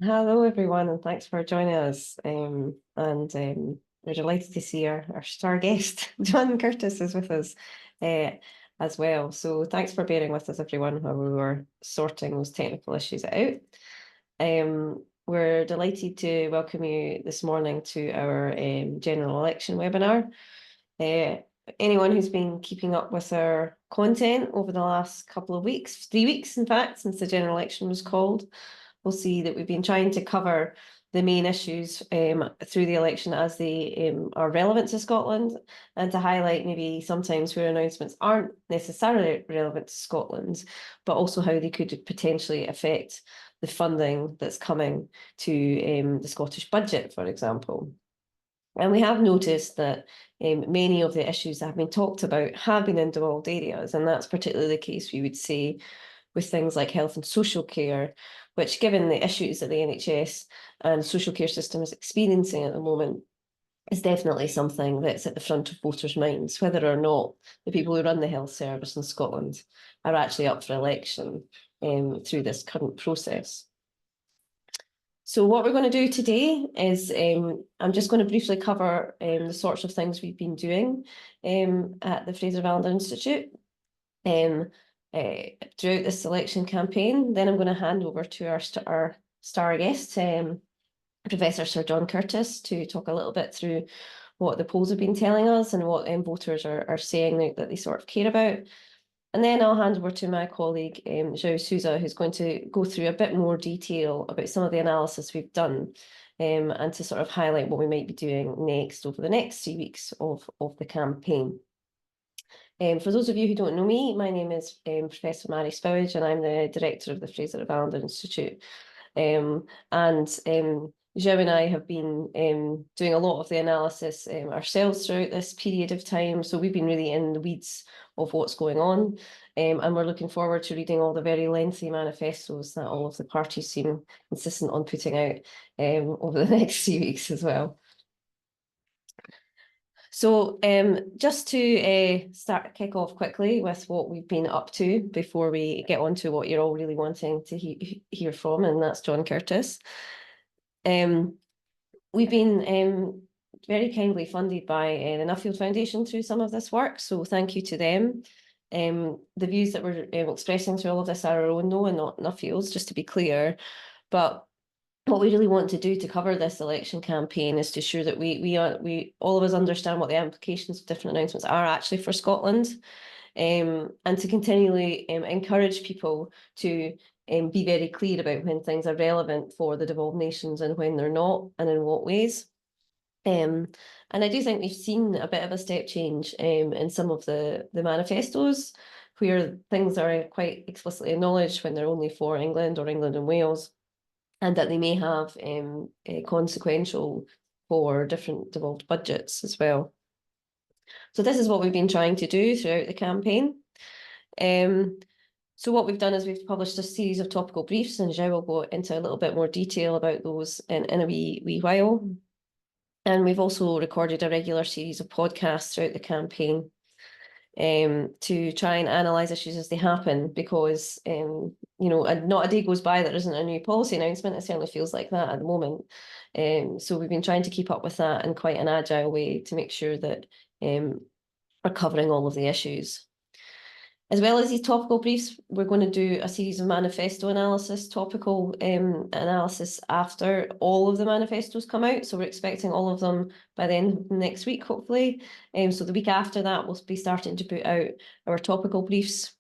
Hello, everyone, and thanks for joining us. We're delighted to see our star guest, John Curtice, is with us uh, as well. So thanks for bearing with us, everyone, while we were sorting those technical issues out. We're delighted to welcome you this morning to our general election webinar. Anyone who's been keeping up with our content over the last couple of weeks, 3 weeks, in fact, since the general election was called, we'll see that we've been trying to cover the main issues through the election as they are relevant to Scotland, and to highlight maybe sometimes where announcements aren't necessarily relevant to Scotland, but also how they could potentially affect the funding that's coming to the Scottish budget, for example. And we have noticed that many of the issues that have been talked about have been in devolved areas, and that's particularly the case, we would say, with things like health and social care, which, given the issues that the NHS and social care system is experiencing at the moment, is definitely something that's at the front of voters' minds, whether or not the people who run the health service in Scotland are actually up for election through this current process. So what we're going to do today is I'm just going to briefly cover the sorts of things we've been doing at the Fraser Vallender Institute throughout this selection campaign. Then I'm going to hand over to our star guest, Professor Sir John Curtice, to talk a little bit through what the polls have been telling us and what voters are saying that they sort of care about. And then I'll hand over to my colleague, João Sousa, who's going to go through a bit more detail about some of the analysis we've done, and to sort of highlight what we might be doing next over the next 3 weeks of the campaign. For those of you who don't know me, my name is Professor Mary Spowage, and I'm the director of the Fraser Vallender Institute. João and I have been doing a lot of the analysis ourselves throughout this period of time. So we've been really in the weeds of what's going on. And we're looking forward to reading all the very lengthy manifestos that all of the parties seem insistent on putting out over the next 3 weeks as well. So just to kick off quickly with what we've been up to before we get on to what you're all really wanting to hear from, and that's John Curtice. We've been very kindly funded by the Nuffield Foundation through some of this work, so thank you to them. The views that we're expressing through all of this are our own, no, and not Nuffield's, just to be clear. But what we really want to do to cover this election campaign is to ensure that we all of us understand what the implications of different announcements are actually for Scotland, and to continually encourage people to be very clear about when things are relevant for the devolved nations and when they're not, and in what ways. And I do think we've seen a bit of a step change in some of the manifestos, where things are quite explicitly acknowledged when they're only for England or England and Wales, and that they may have a consequential for different devolved budgets as well. So this is what we've been trying to do throughout the campaign. So what we've done is we've published a series of topical briefs, and João will go into a little bit more detail about those in a wee while. And we've also recorded a regular series of podcasts throughout the campaign to try and analyse issues as they happen, because not a day goes by that isn't a new policy announcement. It certainly feels like that at the moment. So we've been trying to keep up with that in quite an agile way to make sure that we're covering all of the issues. As well as these topical briefs, we're going to do a series of manifesto analysis, topical analysis after all of the manifestos come out. So we're expecting all of them by the end of next week, hopefully. So the week after that, we'll be starting to put out our topical briefs.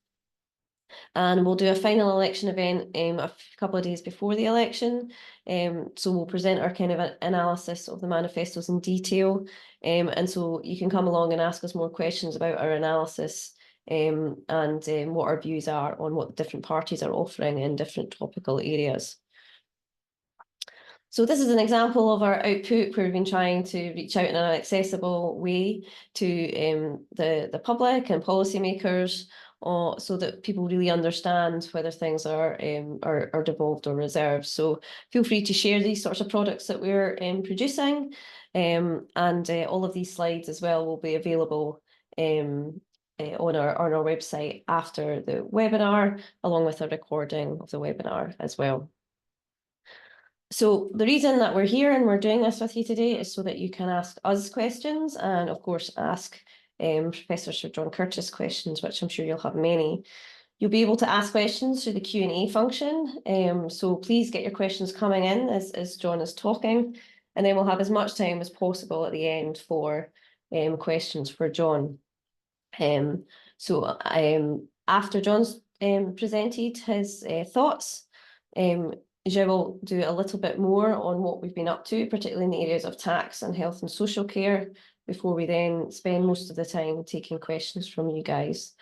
And we'll do a final election event a couple of days before the election. So we'll present our kind of analysis of the manifestos in detail. And so you can come along and ask us more questions about our analysis, and what our views are on what the different parties are offering in different topical areas. So this is an example of our output, where we've been trying to reach out in an accessible way to the public and policymakers, so that people really understand whether things are devolved or reserved. So feel free to share these sorts of products that we're producing, and all of these slides as well will be available on our website after the webinar, along with a recording of the webinar as well. So the reason that we're here and we're doing this with you today is so that you can ask us questions and, of course, ask Professor Sir John Curtice questions, which I'm sure you'll have many. You'll be able to ask questions through the Q&A function. So please get your questions coming in as John is talking, and then we'll have as much time as possible at the end for questions for John. So after John's presented his thoughts, Je will do a little bit more on what we've been up to, particularly in the areas of tax and health and social care, before we then spend most of the time taking questions from you guys.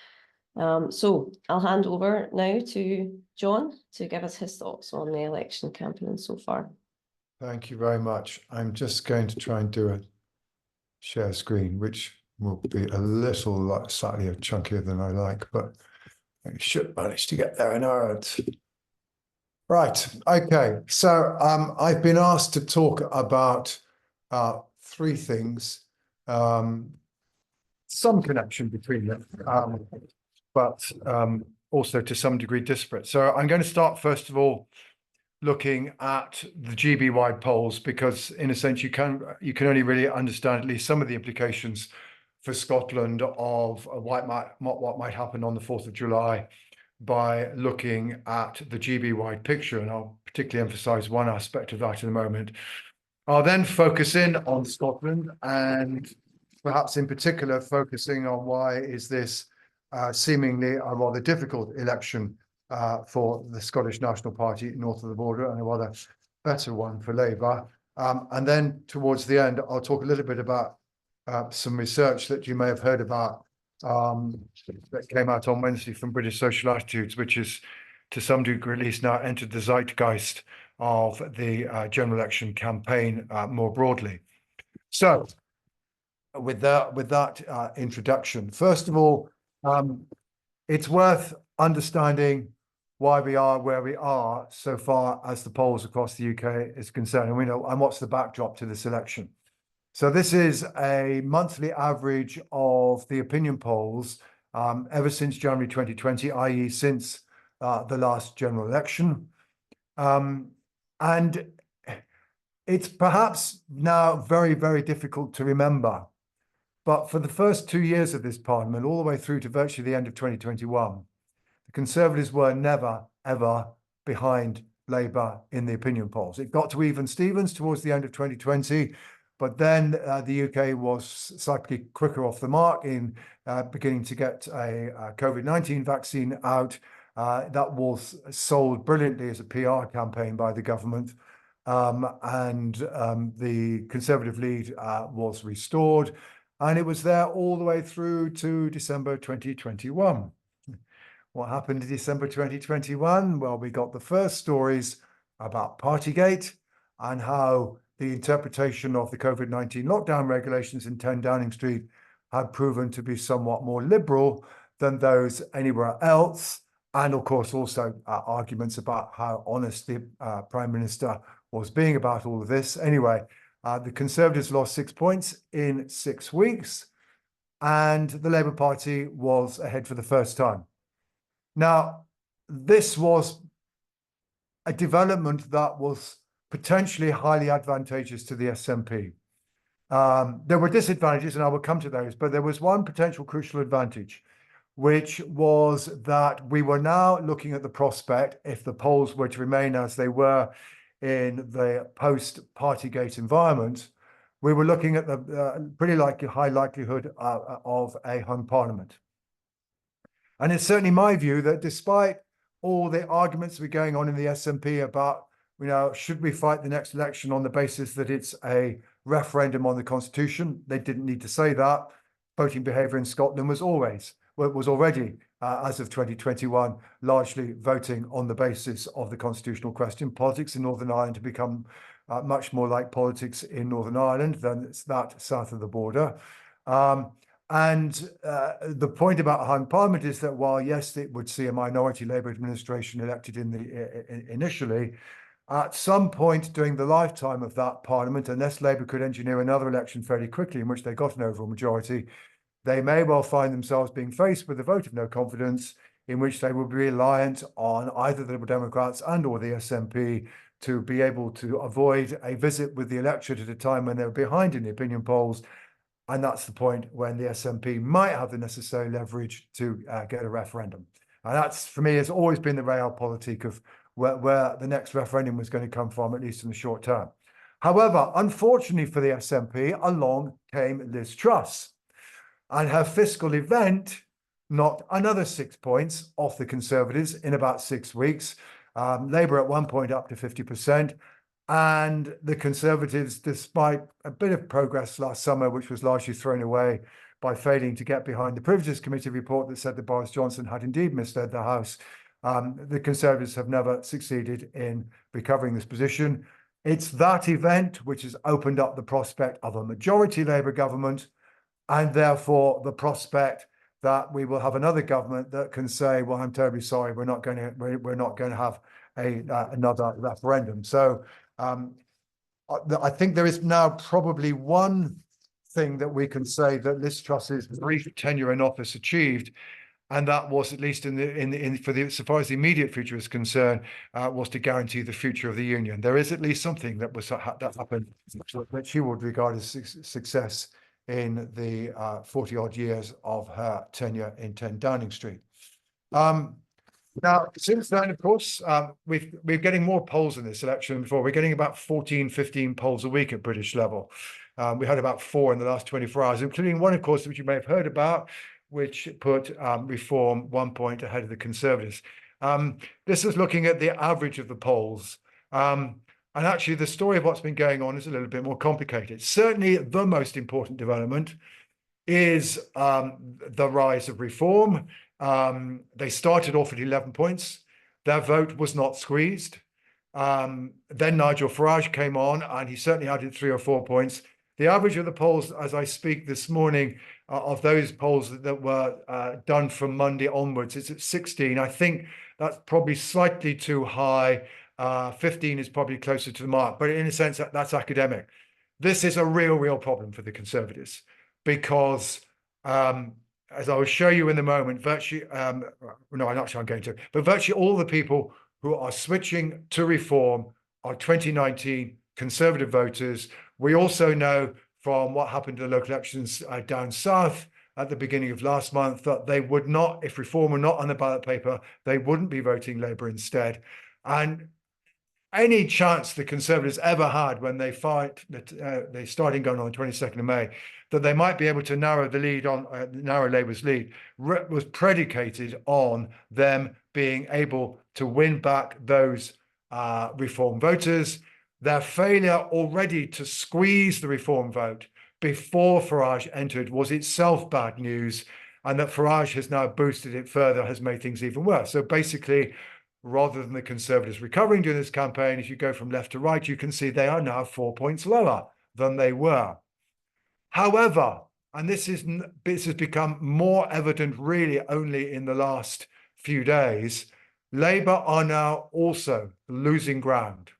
So I'll hand over now to John to give us his thoughts on the election campaign so far. Thank you very much. I'm just going to try and do a share screen, which will be a little slightly chunkier than I like, but I should manage to get there in a minute. Right. Okay. So I've been asked to talk about three things, some connection between them, but also to some degree disparate. So I'm going to start, first of all, looking at the GB-wide polls, because in a sense you can only really understand at least some of the implications for Scotland of what might happen on the 4th of July by looking at the GB-wide picture, and I'll particularly emphasise one aspect of that in a moment. I'll then focus in on Scotland, and perhaps in particular focusing on why is this seemingly a rather difficult election for the Scottish National Party north of the border, and a rather better one for Labour. And then towards the end, I'll talk a little bit about some research that you may have heard about that came out on Wednesday from British Social Attitudes, which is to some degree at least now entered the zeitgeist of the general election campaign more broadly. So with that introduction, first of all, it's worth understanding why we are where we are so far as the polls across the UK is concerned, and what's the backdrop to this election. So this is a monthly average of the opinion polls ever since January 2020, i.e. since the last general election. And it's perhaps now very, very difficult to remember, but for the first 2 years of this parliament, all the way through to virtually the end of 2021, the Conservatives were never, ever behind Labour in the opinion polls. It got to even Stevens towards the end of 2020, but then the UK was slightly quicker off the mark in beginning to get a COVID-19 vaccine out. That was sold brilliantly as a PR campaign by the government. And the Conservative lead was restored. And it was there all the way through to December 2021. What happened in December 2021? Well, we got the first stories about Partygate and how the interpretation of the COVID-19 lockdown regulations in 10 Downing Street had proven to be somewhat more liberal than those anywhere else. And of course, also arguments about how honest the Prime Minister was being about all of this. Anyway, the Conservatives lost 6 points in 6 weeks, and the Labour Party was ahead for the first time. Now, this was a development that was potentially highly advantageous to the SNP. There were disadvantages, and I will come to those, but there was one potential crucial advantage, which was that we were now looking at the prospect, if the polls were to remain as they were in the post-Partygate environment, we were looking at the pretty high likelihood of a hung parliament. And it's certainly my view that despite all the arguments that were going on in the SNP about, should we fight the next election on the basis that it's a referendum on the Constitution? They didn't need to say that. Voting behaviour in Scotland was already, as of 2021, largely voting on the basis of the constitutional question. Politics in Northern Ireland have become much more like politics in Northern Ireland than that south of the border. And the point about a hung parliament is that while, yes, it would see a minority Labour administration elected initially, at some point during the lifetime of that parliament, unless Labour could engineer another election fairly quickly in which they got an overall majority, they may well find themselves being faced with a vote of no confidence in which they will be reliant on either the Liberal Democrats and or the SNP to be able to avoid a visit with the electorate at a time when they're behind in the opinion polls. And that's the point when the SNP might have the necessary leverage to get a referendum. And that's, for me, has always been the realpolitik of where the next referendum was going to come from, at least in the short term. However, unfortunately for the SNP, along came Liz Truss. And her fiscal event knocked another 6 points off the Conservatives in about 6 weeks. Labour at one point up to 50%. And the Conservatives, despite a bit of progress last summer, which was largely thrown away by failing to get behind the Privileges Committee report that said that Boris Johnson had indeed misled the House, the Conservatives have never succeeded in recovering this position. It's that event which has opened up the prospect of a majority Labour government, and therefore the prospect that we will have another government that can say, well, I'm terribly sorry, we're not going to have another referendum. So I think there is now probably one thing that we can say that Liz Truss's brief tenure in office achieved, and that was, at least so far as the immediate future is concerned, was to guarantee the future of the union. There is at least something that happened that she would regard as success in the 40-odd years of her tenure in 10 Downing Street. Now, since then, of course, we're getting more polls in this election than before. We're getting about 14, 15 polls a week at British level. We had about 4 in the last 24 hours, including one, of course, which you may have heard about, which put Reform 1 point ahead of the Conservatives. This is looking at the average of the polls. And actually, the story of what's been going on is a little bit more complicated. Certainly, the most important development is the rise of Reform. They started off at 11 points. Their vote was not squeezed. Then Nigel Farage came on, and he certainly added 3 or 4 points. The average of the polls, as I speak this morning, of those polls that were done from Monday onwards, it's at 16. I think that's probably slightly too high. 15 is probably closer to the mark, but in a sense, that's academic. This is a real problem for the Conservatives, because as I will show you in a moment, virtually, no, I'm not sure I'm going to, but virtually all the people who are switching to Reform are 2019 Conservative voters. We also know from what happened in the local elections down south at the beginning of last month that they would not, if Reform were not on the ballot paper, they wouldn't be voting Labour instead. And any chance the Conservatives ever had when they they started going on the 22nd of May, that they might be able to narrow the lead on narrow Labour's lead, was predicated on them being able to win back those Reform voters. Their failure already to squeeze the Reform vote before Farage entered was itself bad news, and that Farage has now boosted it further has made things even worse. So basically, rather than the Conservatives recovering during this campaign, if you go from left to right, you can see they are now 4 points lower than they were. However, and this has become more evident really only in the last few days, Labour are now also losing ground.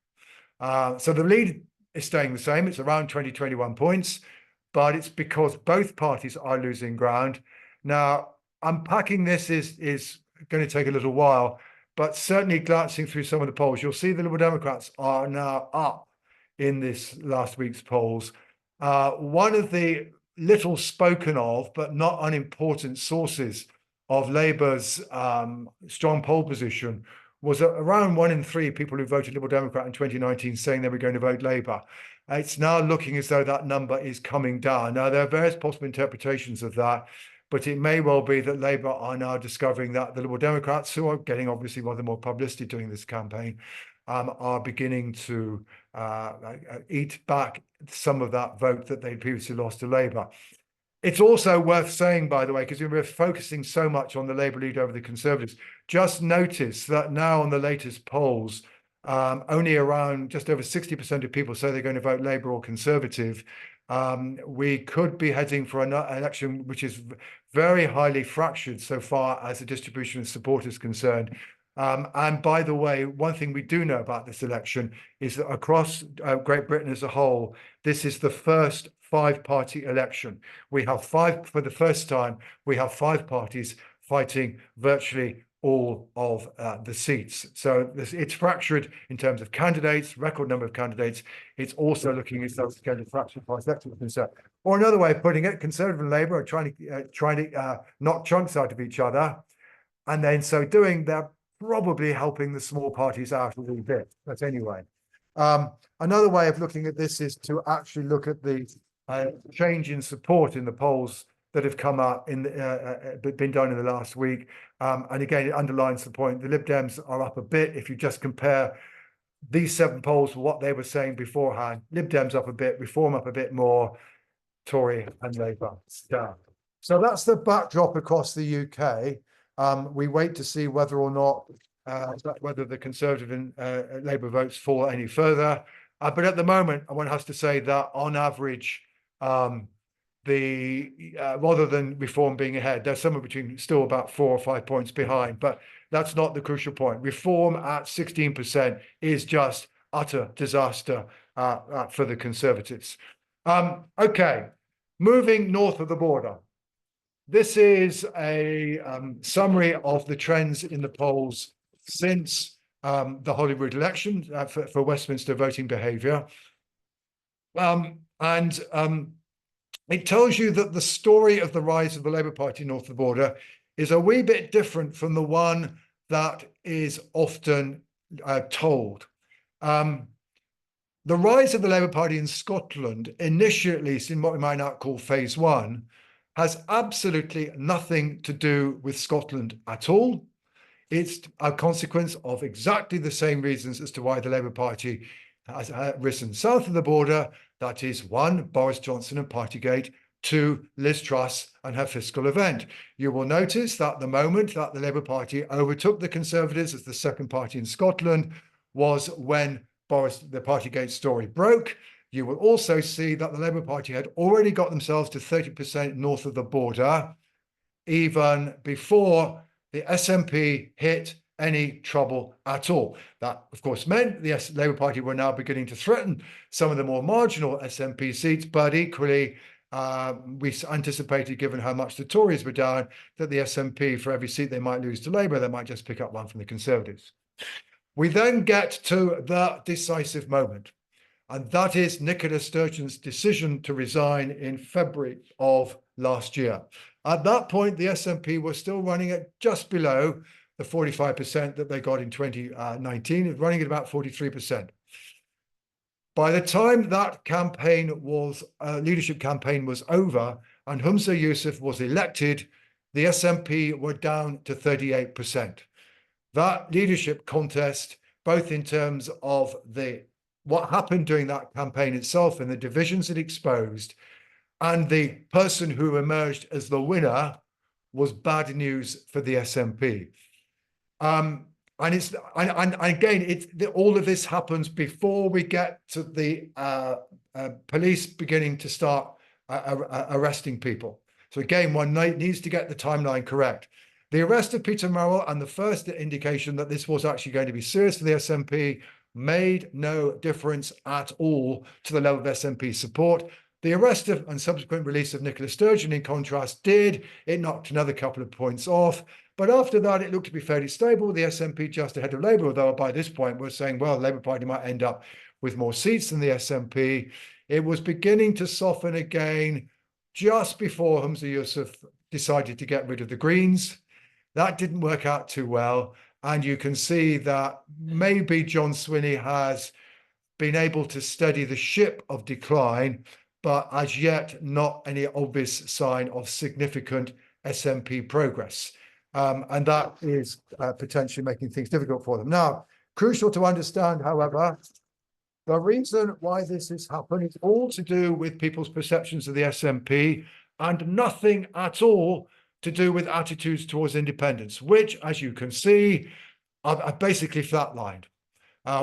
So the lead is staying the same. It's around 21 points, but it's because both parties are losing ground. Now, unpacking this is going to take a little while, but certainly glancing through some of the polls, you'll see the Liberal Democrats are now up in this last week's polls. One of the little spoken of, but not unimportant sources of Labour's strong poll position was around 1 in 3 people who voted Liberal Democrat in 2019 saying they were going to vote Labour. It's now looking as though that number is coming down. Now, there are various possible interpretations of that, but it may well be that Labour are now discovering that the Liberal Democrats, who are getting obviously rather more publicity during this campaign, are beginning to eat back some of that vote that they previously lost to Labour. It's also worth saying, by the way, because we're focusing so much on the Labour lead over the Conservatives, just notice that now on the latest polls, only around just over 60% of people say they're going to vote Labour or Conservative. We could be heading for an election which is very highly fractured so far as the distribution of support is concerned. And by the way, one thing we do know about this election is that across Great Britain as a whole, this is the first 5-party election. We have for the first time, we have 5 parties fighting virtually all of the seats. So it's fractured in terms of candidates, record number of candidates. It's also looking at those kind of fractured by sector concern. Or another way of putting it, Conservative and Labour are trying to knock chunks out of each other, and then so doing, they're probably helping the small parties out a little bit. But anyway, another way of looking at this is to actually look at the change in support in the polls that have come up in been done in the last week. And again, it underlines the point. The Lib Dems are up a bit. If you just compare these 7 polls with what they were saying beforehand, Lib Dems up a bit, Reform up a bit more, Tory and Labour down. So that's the backdrop across the UK. We wait to see whether or not whether the Conservative and Labour votes fall any further. But at the moment, one has to say that on average, rather than Reform being ahead, they're somewhere between still about 4 or 5 points behind, but that's not the crucial point. Reform at 16% is just utter disaster for the Conservatives. Okay, moving north of the border. This is a summary of the trends in the polls since the Holyrood election for Westminster voting behaviour. It tells you that the story of the rise of the Labour Party north of the border is a wee bit different from the one that is often told. The rise of the Labour Party in Scotland, initially at least in what we might now call phase 1, has absolutely nothing to do with Scotland at all. It's a consequence of exactly the same reasons as to why the Labour Party has risen south of the border. That is, 1, Boris Johnson and Partygate, 2, Liz Truss and her fiscal event. You will notice that the moment that the Labour Party overtook the Conservatives as the second party in Scotland was when the Partygate story broke. You will also see that the Labour Party had already got themselves to 30% north of the border, even before the SNP hit any trouble at all. That, of course, meant the Labour Party were now beginning to threaten some of the more marginal SNP seats, but equally, we anticipated, given how much the Tories were down, that the SNP, for every seat they might lose to Labour, they might just pick up one from the Conservatives. We then get to the decisive moment, and that is Nicola Sturgeon's decision to resign in February of last year. At that point, the SNP were still running at just below the 45% that they got in 2019, running at about 43%. By the time that campaign was, leadership campaign was over and Humza Yousaf was elected, the SNP were down to 38%. That leadership contest, both in terms of what happened during that campaign itself and the divisions it exposed, and the person who emerged as the winner, was bad news for the SNP. And again, all of this happens before we get to the police beginning to start arresting people. So again, one needs to get the timeline correct. The arrest of Peter Murrell and the first indication that this was actually going to be serious for the SNP made no difference at all to the level of SNP support. The arrest of and subsequent release of Nicola Sturgeon, in contrast, did. It knocked another couple of points off. But after that, it looked to be fairly stable. The SNP just ahead of Labour, although by this point we're saying, well, the Labour Party might end up with more seats than the SNP. It was beginning to soften again just before Humza Yousaf decided to get rid of the Greens. That didn't work out too well. And you can see that maybe John Swinney has been able to steady the ship of decline, but as yet not any obvious sign of significant SNP progress. And that is potentially making things difficult for them. Now, crucial to understand, however, the reason why this has happened is all to do with people's perceptions of the SNP and nothing at all to do with attitudes towards independence, which, as you can see, are basically flatlined.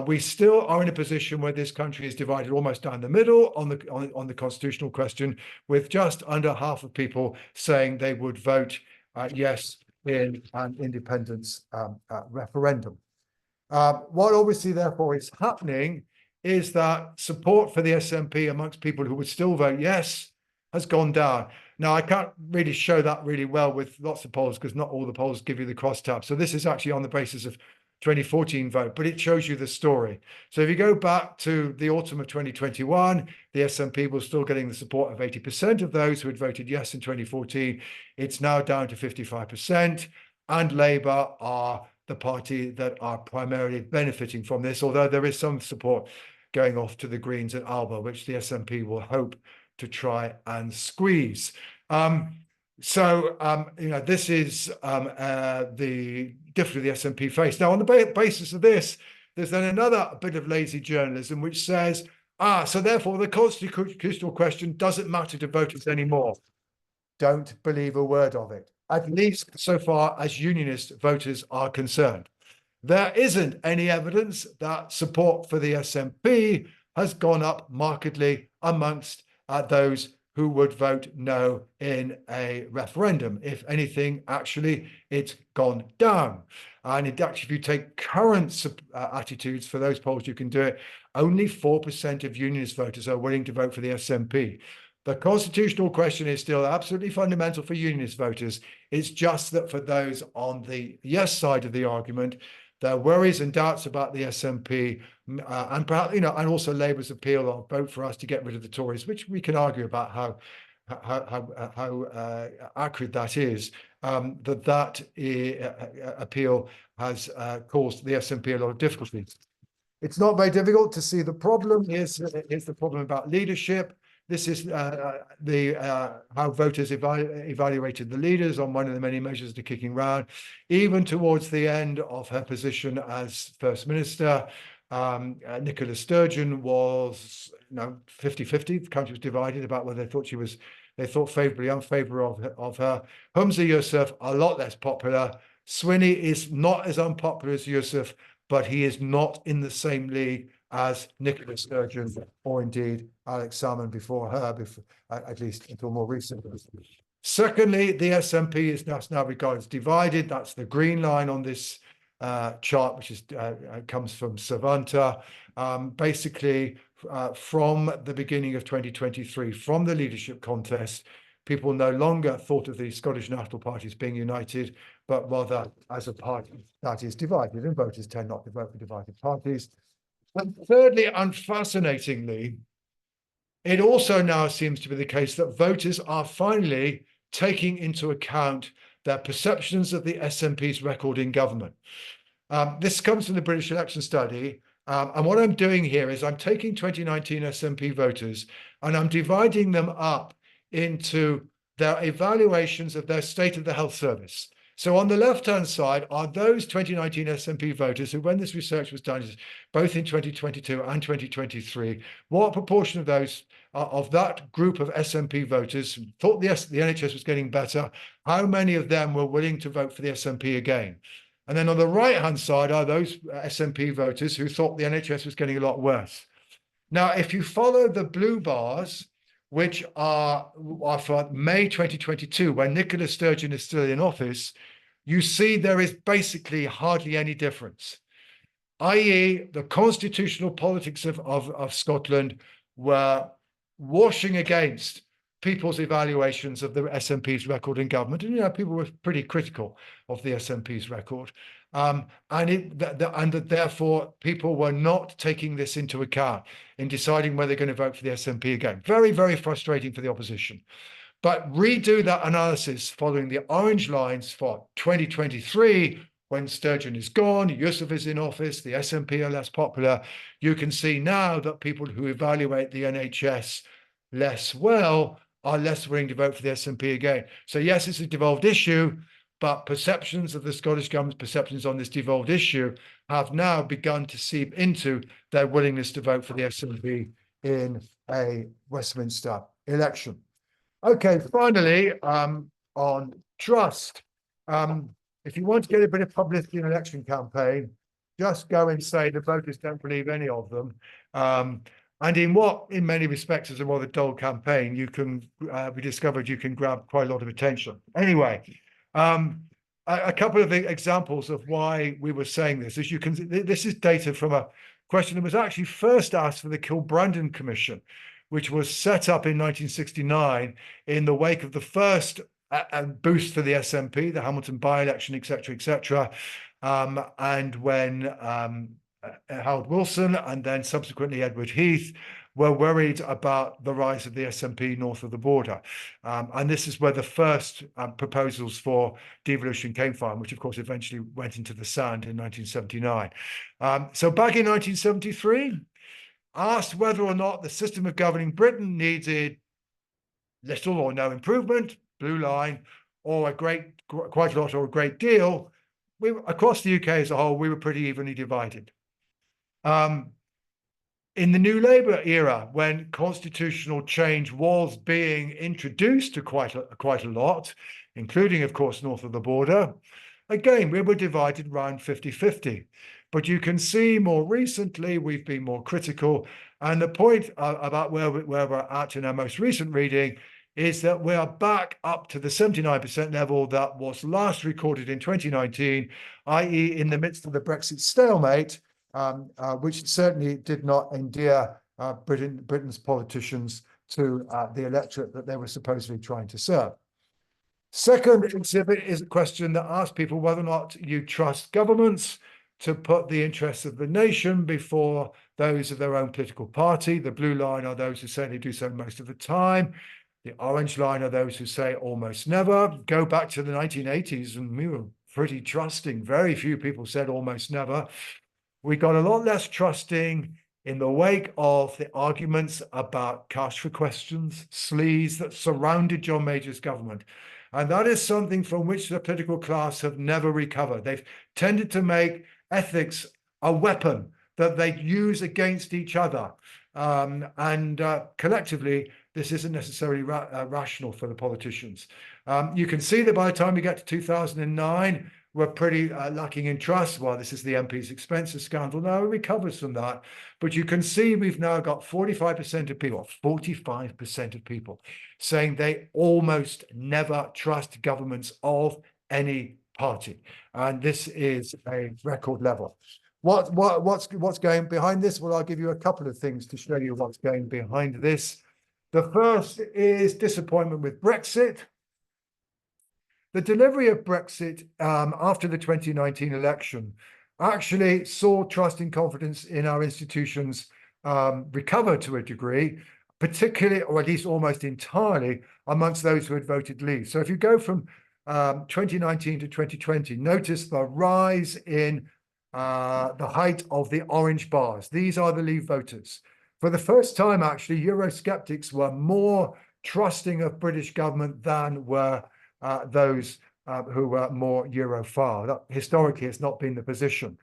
We still are in a position where this country is divided almost down the middle on the constitutional question, with just under half of people saying they would vote yes in an independence referendum. What obviously therefore is happening is that support for the SNP amongst people who would still vote yes has gone down. Now, I can't really show that really well with lots of polls because not all the polls give you the crosstab. So this is actually on the basis of 2014 vote, but it shows you the story. So if you go back to the autumn of 2021, the SNP was still getting the support of 80% of those who had voted yes in 2014. It's now down to 55%, and Labour are the party that are primarily benefiting from this, although there is some support going off to the Greens and Alba, which the SNP will hope to try and squeeze. This is the difficulty the SNP face. Now, on the basis of this, there's then another bit of lazy journalism which says, so therefore the constitutional question doesn't matter to voters anymore. Don't believe a word of it, at least so far as unionist voters are concerned. There isn't any evidence that support for the SNP has gone up markedly amongst those who would vote no in a referendum. If anything, actually, it's gone down. And if you take current attitudes for those polls, you can do it. Only 4% of unionist voters are willing to vote for the SNP. The constitutional question is still absolutely fundamental for unionist voters. It's just that for those on the yes side of the argument, their worries and doubts about the SNP, and perhaps, and also Labour's appeal of vote for us to get rid of the Tories, which we can argue about how accurate that is. That appeal has caused the SNP a lot of difficulties. It's not very difficult to see the problem. Here's the problem about leadership. This is how voters evaluated the leaders on one of the many measures to kicking round. Even towards the end of her position as First Minister, Nicola Sturgeon was 50-50. The country was divided about whether they thought favourably, unfavourable of her. Humza Yousaf, a lot less popular. Swinney is not as unpopular as Yousaf, but he is not in the same league as Nicola Sturgeon, or indeed Alex Salmond before her, at least until more recently. Secondly, the SNP is now regarded as divided. That's the green line on this chart, which comes from Savanta. Basically, from the beginning of 2023, from the leadership contest, people no longer thought of the Scottish National Party as being united, but rather as a party that is divided, and voters tend not to vote for divided parties. And thirdly, and fascinatingly, it also now seems to be the case that voters are finally taking into account their perceptions of the SNP's record in government. This comes from the British Election Study. And what I'm doing here is I'm taking 2019 SNP voters and I'm dividing them up into their evaluations of their state of the health service. So on the left-hand side are those 2019 SNP voters who, when this research was done, both in 2022 and 2023, what proportion of those, of that group of SNP voters thought the NHS was getting better, how many of them were willing to vote for the SNP again? And then on the right-hand side are those SNP voters who thought the NHS was getting a lot worse. Now, if you follow the blue bars, which are for May 2022, when Nicola Sturgeon is still in office, you see there is basically hardly any difference, i.e. the constitutional politics of Scotland were washing against people's evaluations of the SNP's record in government. And, people were pretty critical of the SNP's record. And that therefore people were not taking this into account in deciding whether they're going to vote for the SNP again. Very, very frustrating for the opposition. But redo that analysis following the orange lines for 2023, when Sturgeon is gone, Yousaf is in office, the SNP are less popular. You can see now that people who evaluate the NHS less well are less willing to vote for the SNP again. So yes, it's a devolved issue, but perceptions of the Scottish government's perceptions on this devolved issue have now begun to seep into their willingness to vote for the SNP in a Westminster election. Okay, finally, on trust. If you want to get a bit of publicity in an election campaign, just go and say the voters don't believe any of them. And in what, in many respects, is a rather dull campaign, we discovered you can grab quite a lot of attention. Anyway, a couple of examples of why we were saying this. As you can, this is data from a question that was actually first asked for the Kilbrandon Commission, which was set up in 1969 in the wake of the first boost for the SNP, the Hamilton by-election, etc., and when Harold Wilson and then subsequently Edward Heath were worried about the rise of the SNP north of the border. And this is where the first proposals for devolution came from, which of course eventually went into the sand in 1979. So back in 1973, asked whether or not the system of governing Britain needed little or no improvement, blue line, or quite a lot or a great deal, across the UK as a whole, we were pretty evenly divided. In the New Labour era, when constitutional change was being introduced to quite a lot, including, of course, north of the border, again, we were divided around 50-50. But you can see more recently, we've been more critical. And the point about where we're at in our most recent reading is that we are back up to the 79% level that was last recorded in 2019, i.e. in the midst of the Brexit stalemate, which certainly did not endear Britain's politicians to the electorate that they were supposedly trying to serve. Second exhibit is a question that asks people whether or not you trust governments to put the interests of the nation before those of their own political party. The blue line are those who certainly do so most of the time. The orange line are those who say almost never. Go back to the 1980s and we were pretty trusting. Very few people said almost never. We got a lot less trusting in the wake of the arguments about cash for questions, sleaze that surrounded John Major's government. And that is something from which the political class have never recovered. They've tended to make ethics a weapon that they use against each other. Collectively, this isn't necessarily rational for the politicians. You can see that by the time we get to 2009, we're pretty lacking in trust. Well, this is the MP's expenses scandal. Now it recovers from that. But you can see we've now got 45% of people, 45% of people saying they almost never trust governments of any party. And this is a record level. What's going behind this? Well, I'll give you a couple of things to show you what's going behind this. The first is disappointment with Brexit. The delivery of Brexit after the 2019 election actually saw trust and confidence in our institutions recover to a degree, particularly, or at least almost entirely, amongst those who had voted leave. So if you go from 2019 to 2020, notice the rise in the height of the orange bars. These are the leave voters. For the first time, actually, Eurosceptics were more trusting of British government than were those who were more Europhile. That historically has not been the position.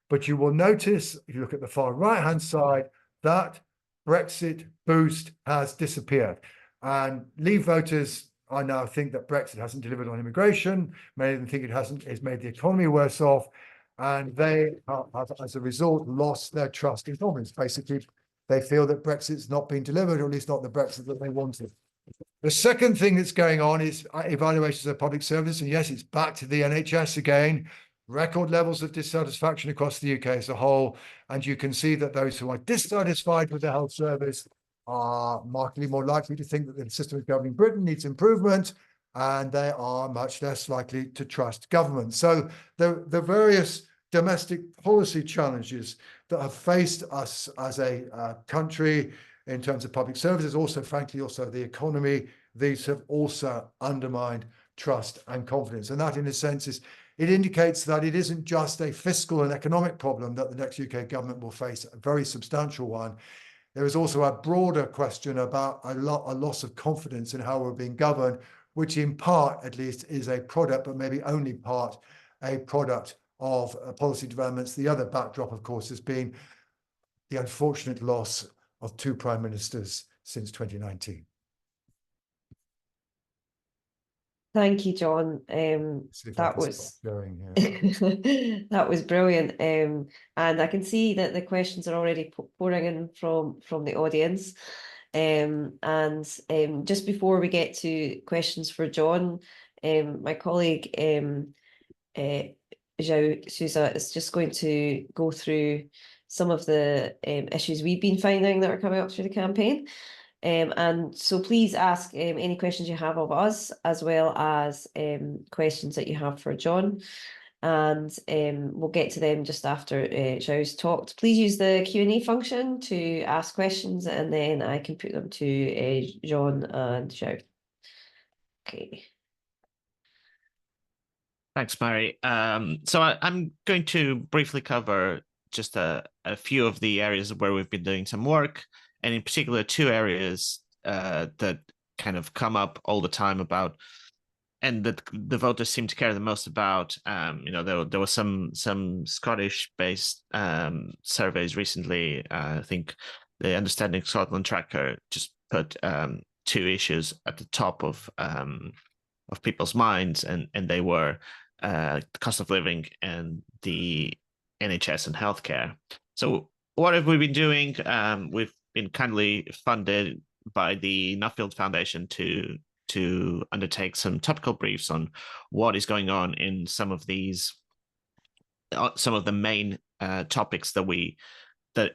But you will notice, if you look at the far right-hand side, that Brexit boost has disappeared. And leave voters, I now think that Brexit hasn't delivered on immigration. Many of them think it's made the economy worse off. And they have, as a result, lost their trust in governments. Basically, they feel that Brexit's not been delivered, or at least not the Brexit that they wanted. The second thing that's going on is evaluations of public service. And yes, it's back to the NHS again. Record levels of dissatisfaction across the UK as a whole. And you can see that those who are dissatisfied with the health service are markedly more likely to think that the system of governing Britain needs improvement, and they are much less likely to trust government. So the various domestic policy challenges that have faced us as a country in terms of public services, also, frankly, also the economy, these have also undermined trust and confidence. And that, in a sense, it indicates that it isn't just a fiscal and economic problem that the next UK government will face, a very substantial one. There is also a broader question about a loss of confidence in how we're being governed, which in part, at least, is a product, but maybe only part, a product of policy developments. The other backdrop, of course, has been the unfortunate loss of 2 prime ministers since 2019. Thank you, John. That was that was brilliant. And I can see that the questions are already pouring in from the audience. And just before we get to questions for John, my colleague Zhao Souza is just going to go through some of the issues we've been finding that are coming up through the campaign. And so please ask any questions you have of us, as well as questions that you have for John. And we'll get to them just after Zhao's talked. Please use the Q&A function to ask questions, and then I can put them to John and Zhao. Okay. Thanks, Mary. So I'm going to briefly cover just a few of the areas where we've been doing some work, and in particular, two areas that kind of come up all the time about, and that the voters seem to care the most about. There was some Scottish-based surveys recently. I think the Understanding Scotland tracker just put two issues at the top of people's minds, and they were the cost of living and the NHS and healthcare. So what have we been doing? We've been kindly funded by the Nuffield Foundation to undertake some topical briefs on what is going on in some of these, some of the main topics that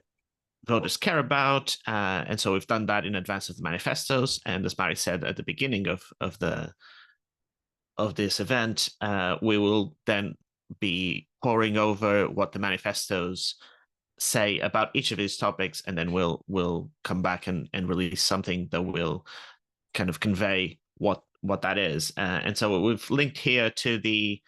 voters care about, and so we've done that in advance of the manifestos. And as Mary said at the beginning of this event, we will then be poring over what the manifestos say about each of these topics, and then we'll come back and release something that will kind of convey what that is. And so we've linked here to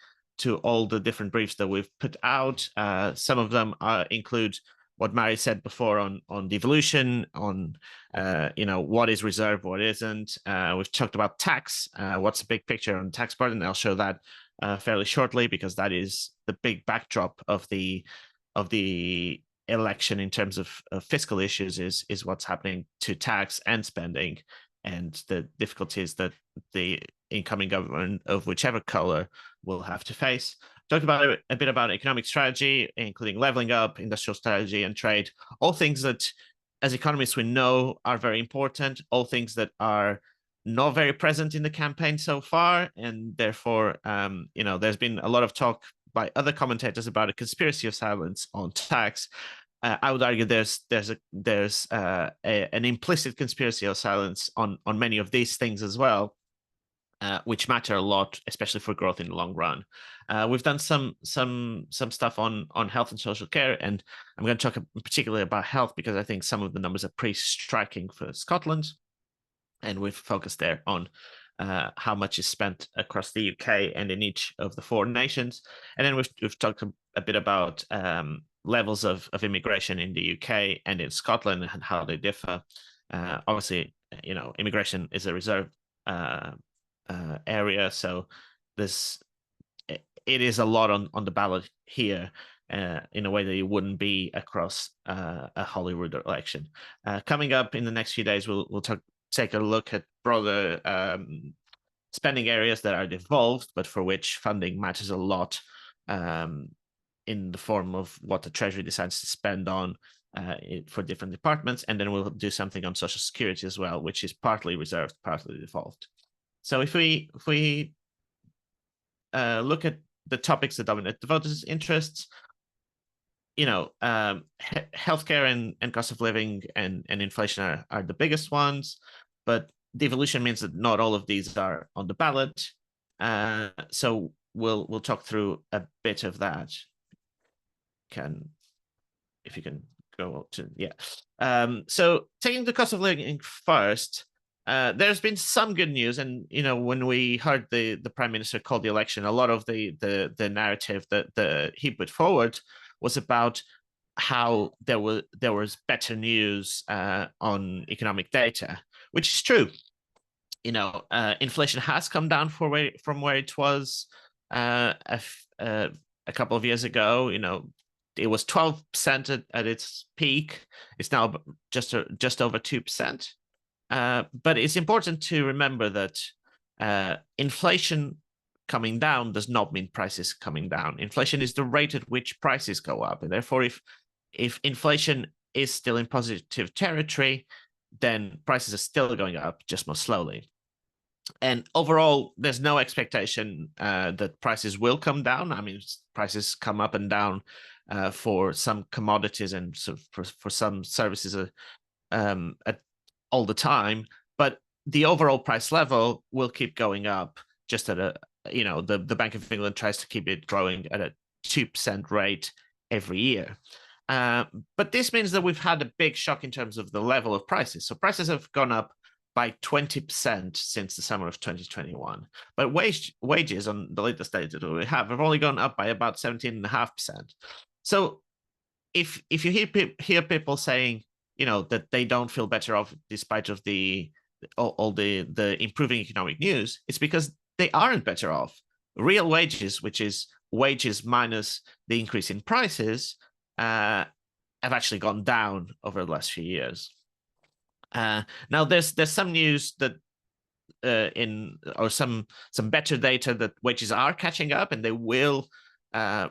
all the different briefs that we've put out. Some of them include what Mary said before on devolution, on what is reserved, what isn't. We've talked about tax, what's the big picture on tax burden. I'll show that fairly shortly, because that is the big backdrop of the election in terms of fiscal issues, is what's happening to tax and spending, and the difficulties that the incoming government of whichever color will have to face. Talked about a bit about economic strategy, including leveling up, industrial strategy, and trade. All things that, as economists, we know are very important. All things that are not very present in the campaign so far, and therefore, there's been a lot of talk by other commentators about a conspiracy of silence on tax. I would argue there's an implicit conspiracy of silence on many of these things as well, which matter a lot, especially for growth in the long run. We've done some stuff on health and social care, and I'm going to talk particularly about health because I think some of the numbers are pretty striking for Scotland, and we've focused there on how much is spent across the UK and in each of the four nations. And then we've talked a bit about levels of immigration in the UK and in Scotland and how they differ. Obviously, immigration is a reserved area, so it is a lot on the ballot here, in a way that it wouldn't be across a Holyrood election. Coming up in the next few days, we'll take a look at broader spending areas that are devolved, but for which funding matters a lot, in the form of what the Treasury decides to spend on for different departments. And then we'll do something on social security as well, which is partly reserved, partly devolved. So if we look at the topics that dominate the voters' interests, healthcare and cost of living and inflation are the biggest ones, but devolution means that not all of these are on the ballot. So we'll talk through a bit of that. If you can go to, yeah. So taking the cost of living first, there's been some good news, and when we heard the Prime Minister call the election, a lot of the narrative that he put forward was about how there was better news on economic data, which is true. Inflation has come down from where it was a couple of years ago. It was 12% at its peak. It's now just over 2%. But it's important to remember that inflation coming down does not mean prices coming down. Inflation is the rate at which prices go up, and therefore, if inflation is still in positive territory, then prices are still going up, just more slowly. And overall, there's no expectation that prices will come down. I mean, prices come up and down for some commodities and for some services at all the time, but the overall price level will keep going up just at the Bank of England tries to keep it growing at a 2% rate every year. But this means that we've had a big shock in terms of the level of prices. So prices have gone up by 20% since the summer of 2021. But wages on the latest data that we have only gone up by about 17.5%. So if you hear people saying, that they don't feel better off despite of all the improving economic news, it's because they aren't better off. Real wages, which is wages minus the increase in prices, have actually gone down over the last few years. Now, there's some news that some better data that wages are catching up and they will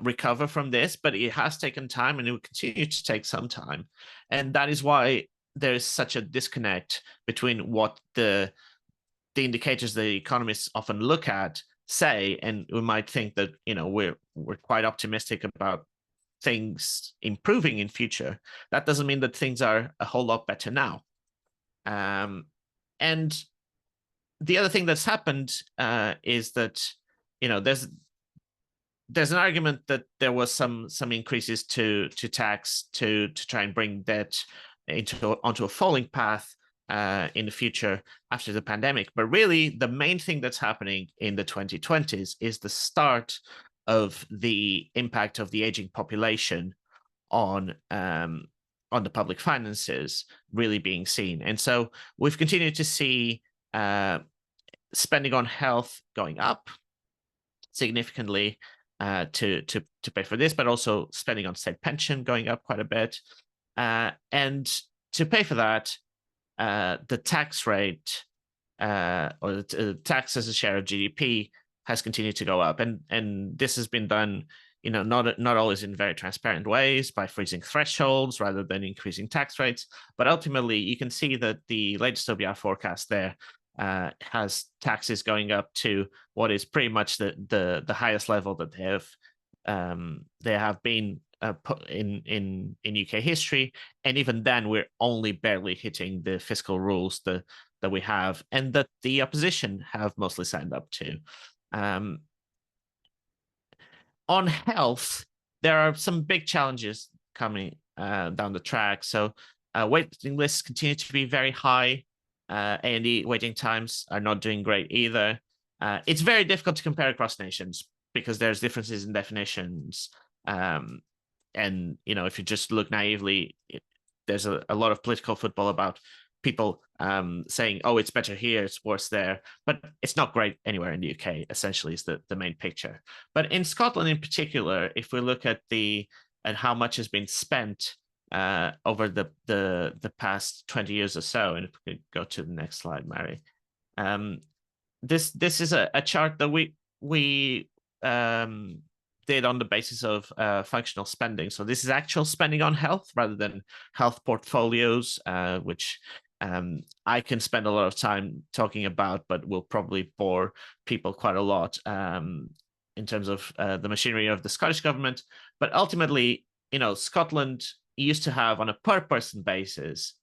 recover from this, but it has taken time and it will continue to take some time, and that is why there is such a disconnect between what the indicators the economists often look at say, and we might think that we're quite optimistic about things improving in future. That doesn't mean that things are a whole lot better now. And the other thing that's happened is that there's an argument that there was some increases to tax to try and bring debt onto a falling path in the future after the pandemic. But really, the main thing that's happening in the 2020s is the start of the impact of the aging population on the public finances really being seen. And so we've continued to see spending on health going up significantly to pay for this, but also spending on state pension going up quite a bit. And to pay for that, the tax rate or the tax as a share of GDP has continued to go up, and this has been done, not always in very transparent ways, by freezing thresholds rather than increasing tax rates. But ultimately, you can see that the latest OBR forecast there has taxes going up to what is pretty much the highest level that they have been in UK history, and even then we're only barely hitting the fiscal rules that we have and that the opposition have mostly signed up to. On health, there are some big challenges coming down the track. So waiting lists continue to be very high. A&E waiting times are not doing great either. It's very difficult to compare across nations because there's differences in definitions. And, if you just look naively, there's a lot of political football about people saying, oh, it's better here, it's worse there. But it's not great anywhere in the UK, essentially, is the main picture. But in Scotland in particular, if we look at how much has been spent over the past 20 years or so, and if we could go to the next slide, Mary. This is a chart that we did on the basis of functional spending. So this is actual spending on health rather than health portfolios, which I can spend a lot of time talking about, but will probably bore people quite a lot in terms of the machinery of the Scottish government. But ultimately, Scotland used to have, on a per person basis,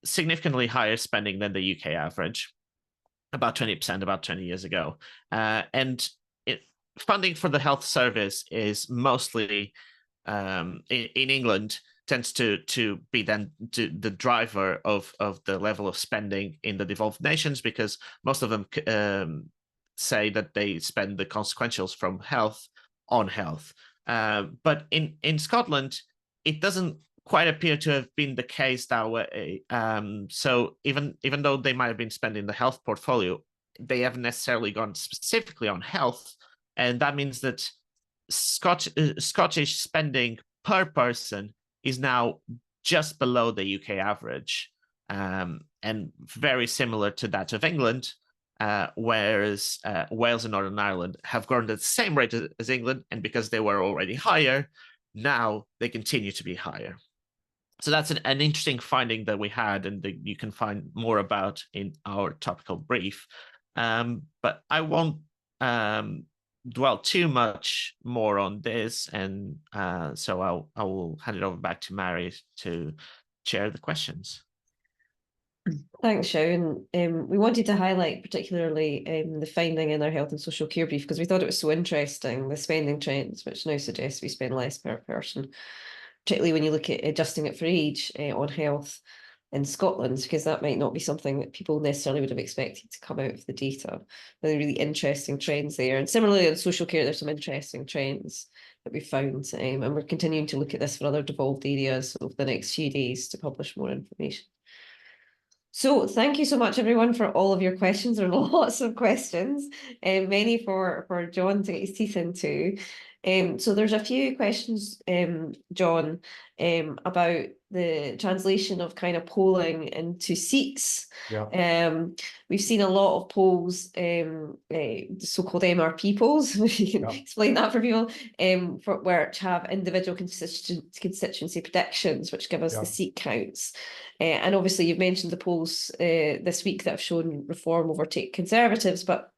significantly higher spending than the UK average, about 20% about 20 years ago. And funding for the health service is mostly in England tends to be then the driver of the level of spending in the devolved nations, because most of them say that they spend the consequentials from health on health. But in Scotland, it doesn't quite appear to have been the case that way. So even though they might have been spending the health portfolio, they haven't necessarily gone specifically on health. And that means that Scottish spending per person is now just below the UK average, and very similar to that of England, whereas Wales and Northern Ireland have grown at the same rate as England, and because they were already higher, now they continue to be higher. So that's an interesting finding that we had, and that you can find more about in our topical brief. But I won't dwell too much more on this, and so I will hand it over back to Mary to share the questions. Thanks, Shaun. We wanted to highlight particularly the finding in our health and social care brief because we thought it was so interesting, the spending trends, which now suggests we spend less per person, particularly when you look at adjusting it for age on health in Scotland, because that might not be something that people necessarily would have expected to come out of the data. There are really interesting trends there. And similarly in social care, there's some interesting trends that we found. And we're continuing to look at this for other devolved areas over the next few days to publish more information. So thank you so much, everyone, for all of your questions. There are lots of questions, many for John to get his teeth into. So there's a few questions, John, about the translation of kind of polling into seats. Yeah. We've seen a lot of polls, so-called MRP polls, if you can explain that for people, which have individual constituency predictions, which give us the seat counts. And obviously you've mentioned the polls this week that have shown Reform overtake Conservatives, but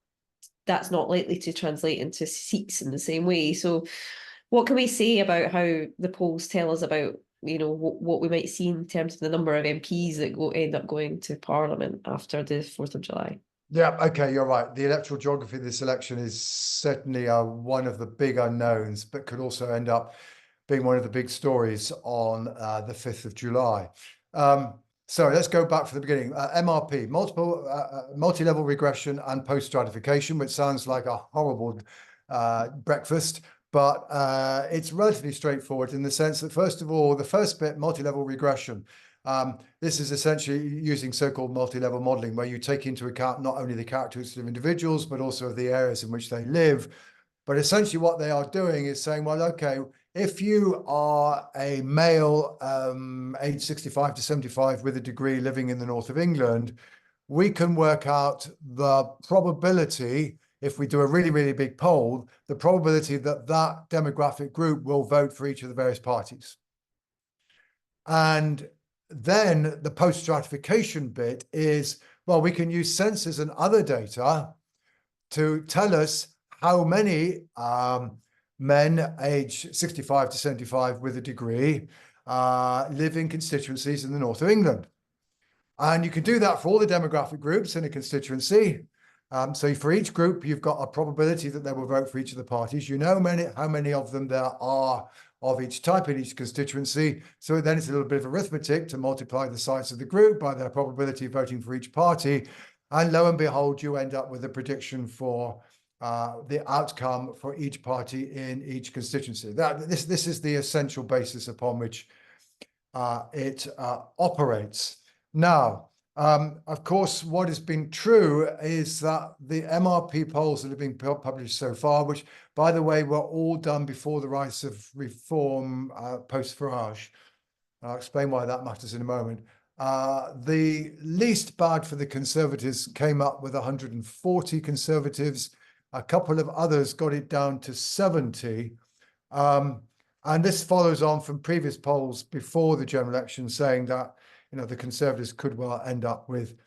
that's not likely to translate into seats in the same way. So what can we say about how the polls tell us about, you know, what we might see in terms of the number of MPs that end up going to Parliament after the 4th of July? Yeah, okay, you're right. The electoral geography of this election is certainly one of the big unknowns, but could also end up being one of the big stories on the 5th of July. So let's go back from the beginning. MRP, multi-level regression and post-stratification, which sounds like a horrible breakfast, but it's relatively straightforward in the sense that, first of all, the first bit, multi-level regression, this is essentially using so-called multi-level modeling, where you take into account not only the characteristics of individuals, but also of the areas in which they live. But essentially what they are doing is saying, well, okay, if you are a male aged 65 to 75 with a degree living in the north of England, we can work out the probability, if we do a really, really big poll, the probability that that demographic group will vote for each of the various parties. And then the post-stratification bit is, well, we can use census and other data to tell us how many men aged 65 to 75 with a degree live in constituencies in the north of England. And you can do that for all the demographic groups in a constituency. So for each group, you've got a probability that they will vote for each of the parties. You know how many of them there are of each type in each constituency. So then it's a little bit of arithmetic to multiply the size of the group by their probability of voting for each party. And lo and behold, you end up with a prediction for the outcome for each party in each constituency. This is the essential basis upon which it operates. Now, of course, what has been true is that the MRP polls that have been published so far, which, by the way, were all done before the rise of Reform post-Farage. I'll explain why that matters in a moment. The least bad for the Conservatives came up with 140 Conservatives. A couple of others got it down to 70. And this follows on from previous polls before the general election saying that, you know, the Conservatives could well end up with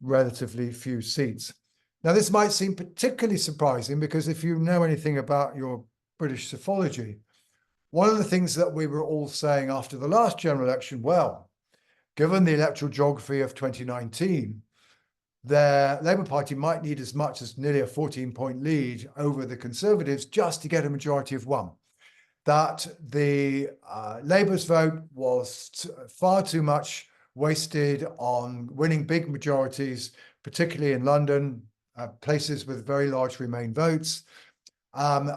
relatively few seats. Now, this might seem particularly surprising because if you know anything about your British psephology, one of the things that we were all saying after the last general election, well, given the electoral geography of 2019, the Labour Party might need as much as nearly a 14-point lead over the Conservatives just to get a majority of one. That the Labour's vote was far too much wasted on winning big majorities, particularly in London, places with very large Remain votes,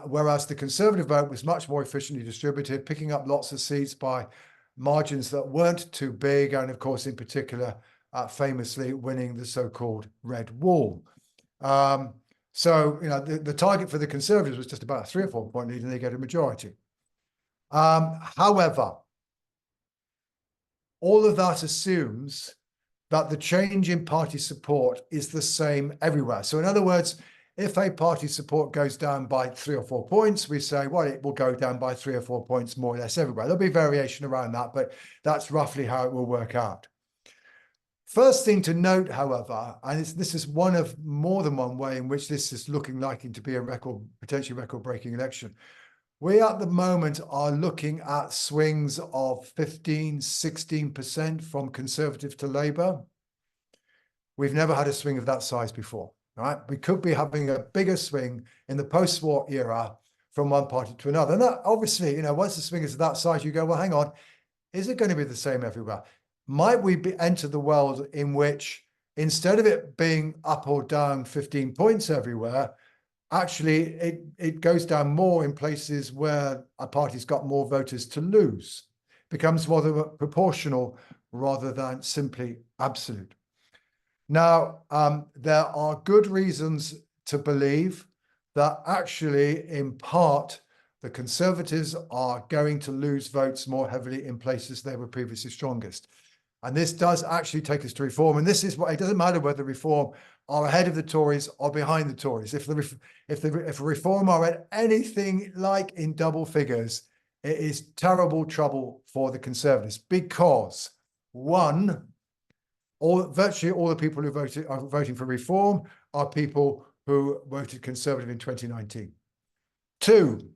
whereas the Conservative vote was much more efficiently distributed, picking up lots of seats by margins that weren't too big, and of course, in particular, famously winning the so-called Red Wall. So, you know, the target for the Conservatives was just about a 3 or 4 point lead, and they get a majority. However, all of that assumes that the change in party support is the same everywhere. So in other words, if a party support goes down by 3 or 4 points, we say, well, it will go down by 3 or 4 points more or less everywhere. There'll be variation around that, but that's roughly how it will work out. First thing to note, however, and this is one of more than one way in which this is looking likely to be a potentially record-breaking election. We at the moment are looking at swings of 15, 16% from Conservative to Labour. we've never had a swing of that size before, right? We could be having a bigger swing in the post-war era from one party to another. And that obviously, once the swing is that size, you go, well, hang on, is it going to be the same everywhere? Might we enter the world in which instead of it being up or down 15 points everywhere, actually it goes down more in places where a party's got more voters to lose? Becomes more proportional rather than simply absolute. Now, there are good reasons to believe that actually, in part, the Conservatives are going to lose votes more heavily in places they were previously strongest. And this does actually take us to reform. And this is what, it doesn't matter whether reform are ahead of the Tories or behind the Tories. If reform are at anything like in double figures, it is terrible trouble for the Conservatives because, one, virtually all the people who are voting for reform are people who voted Conservative in 2019. Two,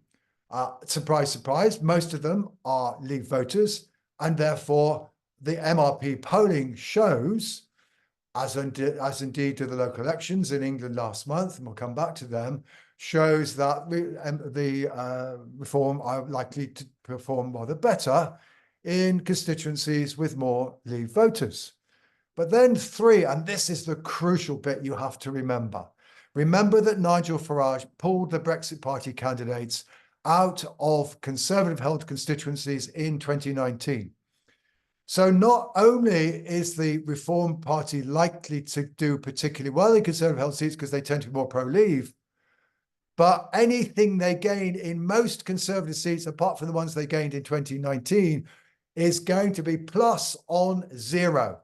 surprise, surprise, most of them are Leave voters, and therefore the MRP polling shows, as indeed do the local elections in England last month, and we'll come back to them, shows that the reform are likely to perform rather better in constituencies with more Leave voters. But then three, and this is the crucial bit you have to remember. Remember that Nigel Farage pulled the Brexit Party candidates out of Conservative-held constituencies in 2019. So not only is the Reform Party likely to do particularly well in Conservative-held seats because they tend to be more pro-Leave, but anything they gain in most Conservative seats, apart from the ones they gained in 2019, is going to be plus on zero.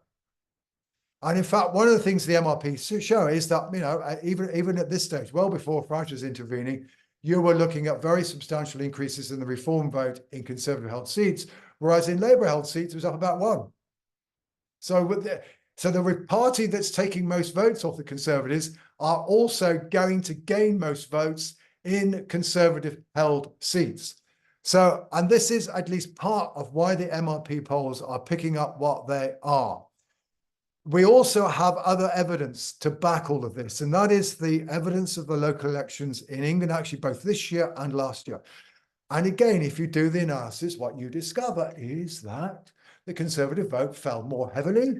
And in fact, one of the things the MRP show is that, even at this stage, well before Farage was intervening, you were looking at very substantial increases in the Reform vote in Conservative-held seats, whereas in Labour-held seats, it was up about 1. So the party that's taking most votes off the Conservatives are also going to gain most votes in Conservative-held seats. So, and this is at least part of why the MRP polls are picking up what they are. We also have other evidence to back all of this, and that is the evidence of the local elections in England, actually both this year and last year. And again, if you do the analysis, what you discover is that the Conservative vote fell more heavily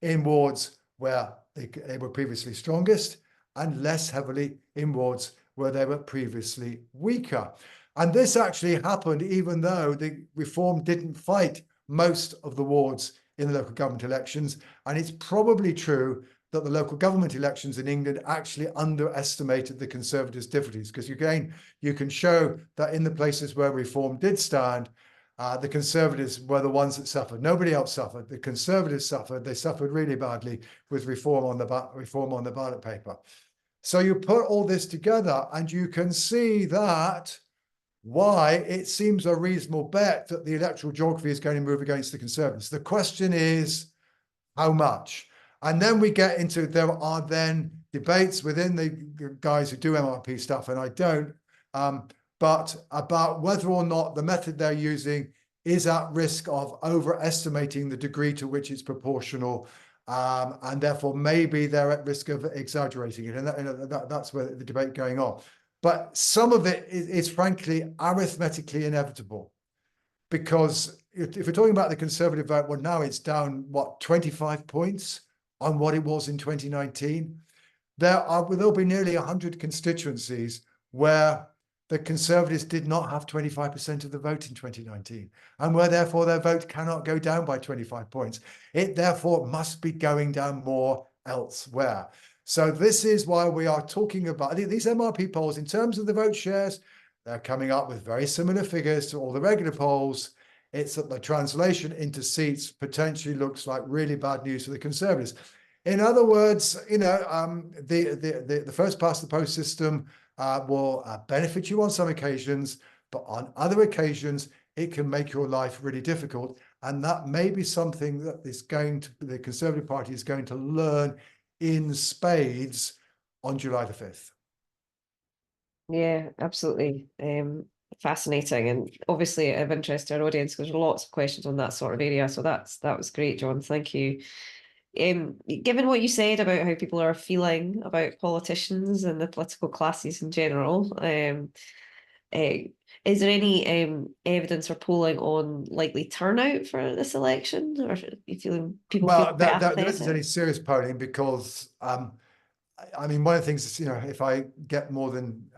in wards where they were previously strongest and less heavily in wards where they were previously weaker. And this actually happened even though the Reform didn't fight most of the wards in the local government elections. And it's probably true that the local government elections in England actually underestimated the Conservatives' difficulties, because again, you can show that in the places where Reform did stand, the Conservatives were the ones that suffered. Nobody else suffered. The Conservatives suffered. They suffered really badly with reform on the ballot paper. So you put all this together and you can see that why it seems a reasonable bet that the electoral geography is going to move against the Conservatives. The question is, how much? And then we get into, there are then debates within the guys who do MRP stuff, and I don't, but about whether or not the method they're using is at risk of overestimating the degree to which it's proportional, and therefore maybe they're at risk of exaggerating it. And that's where the debate going on. But some of it is frankly arithmetically inevitable, because if we're talking about the Conservative vote, well, now it's down, what, 25 points on what it was in 2019. There'll be nearly 100 constituencies where the Conservatives did not have 25% of the vote in 2019, and where therefore their vote cannot go down by 25 points. It therefore must be going down more elsewhere. So this is why we are talking about these MRP polls in terms of the vote shares. They're coming up with very similar figures to all the regular polls. It's that the translation into seats potentially looks like really bad news for the Conservatives. In other words, the first past the post system will benefit you on some occasions, but on other occasions, it can make your life really difficult. And that may be something that the Conservative Party is going to learn in spades on July the 5th. Yeah, absolutely. Fascinating, and obviously of interest to our audience because there's lots of questions on that sort of area. So that was great, John. Thank you. given what you said about how people are feeling about politicians and the political classes in general, is there any evidence or polling on likely turnout for this election, or are you feeling people feel Well, quite there isn't any apathetic? serious polling because I mean, one of the things is, if I get more than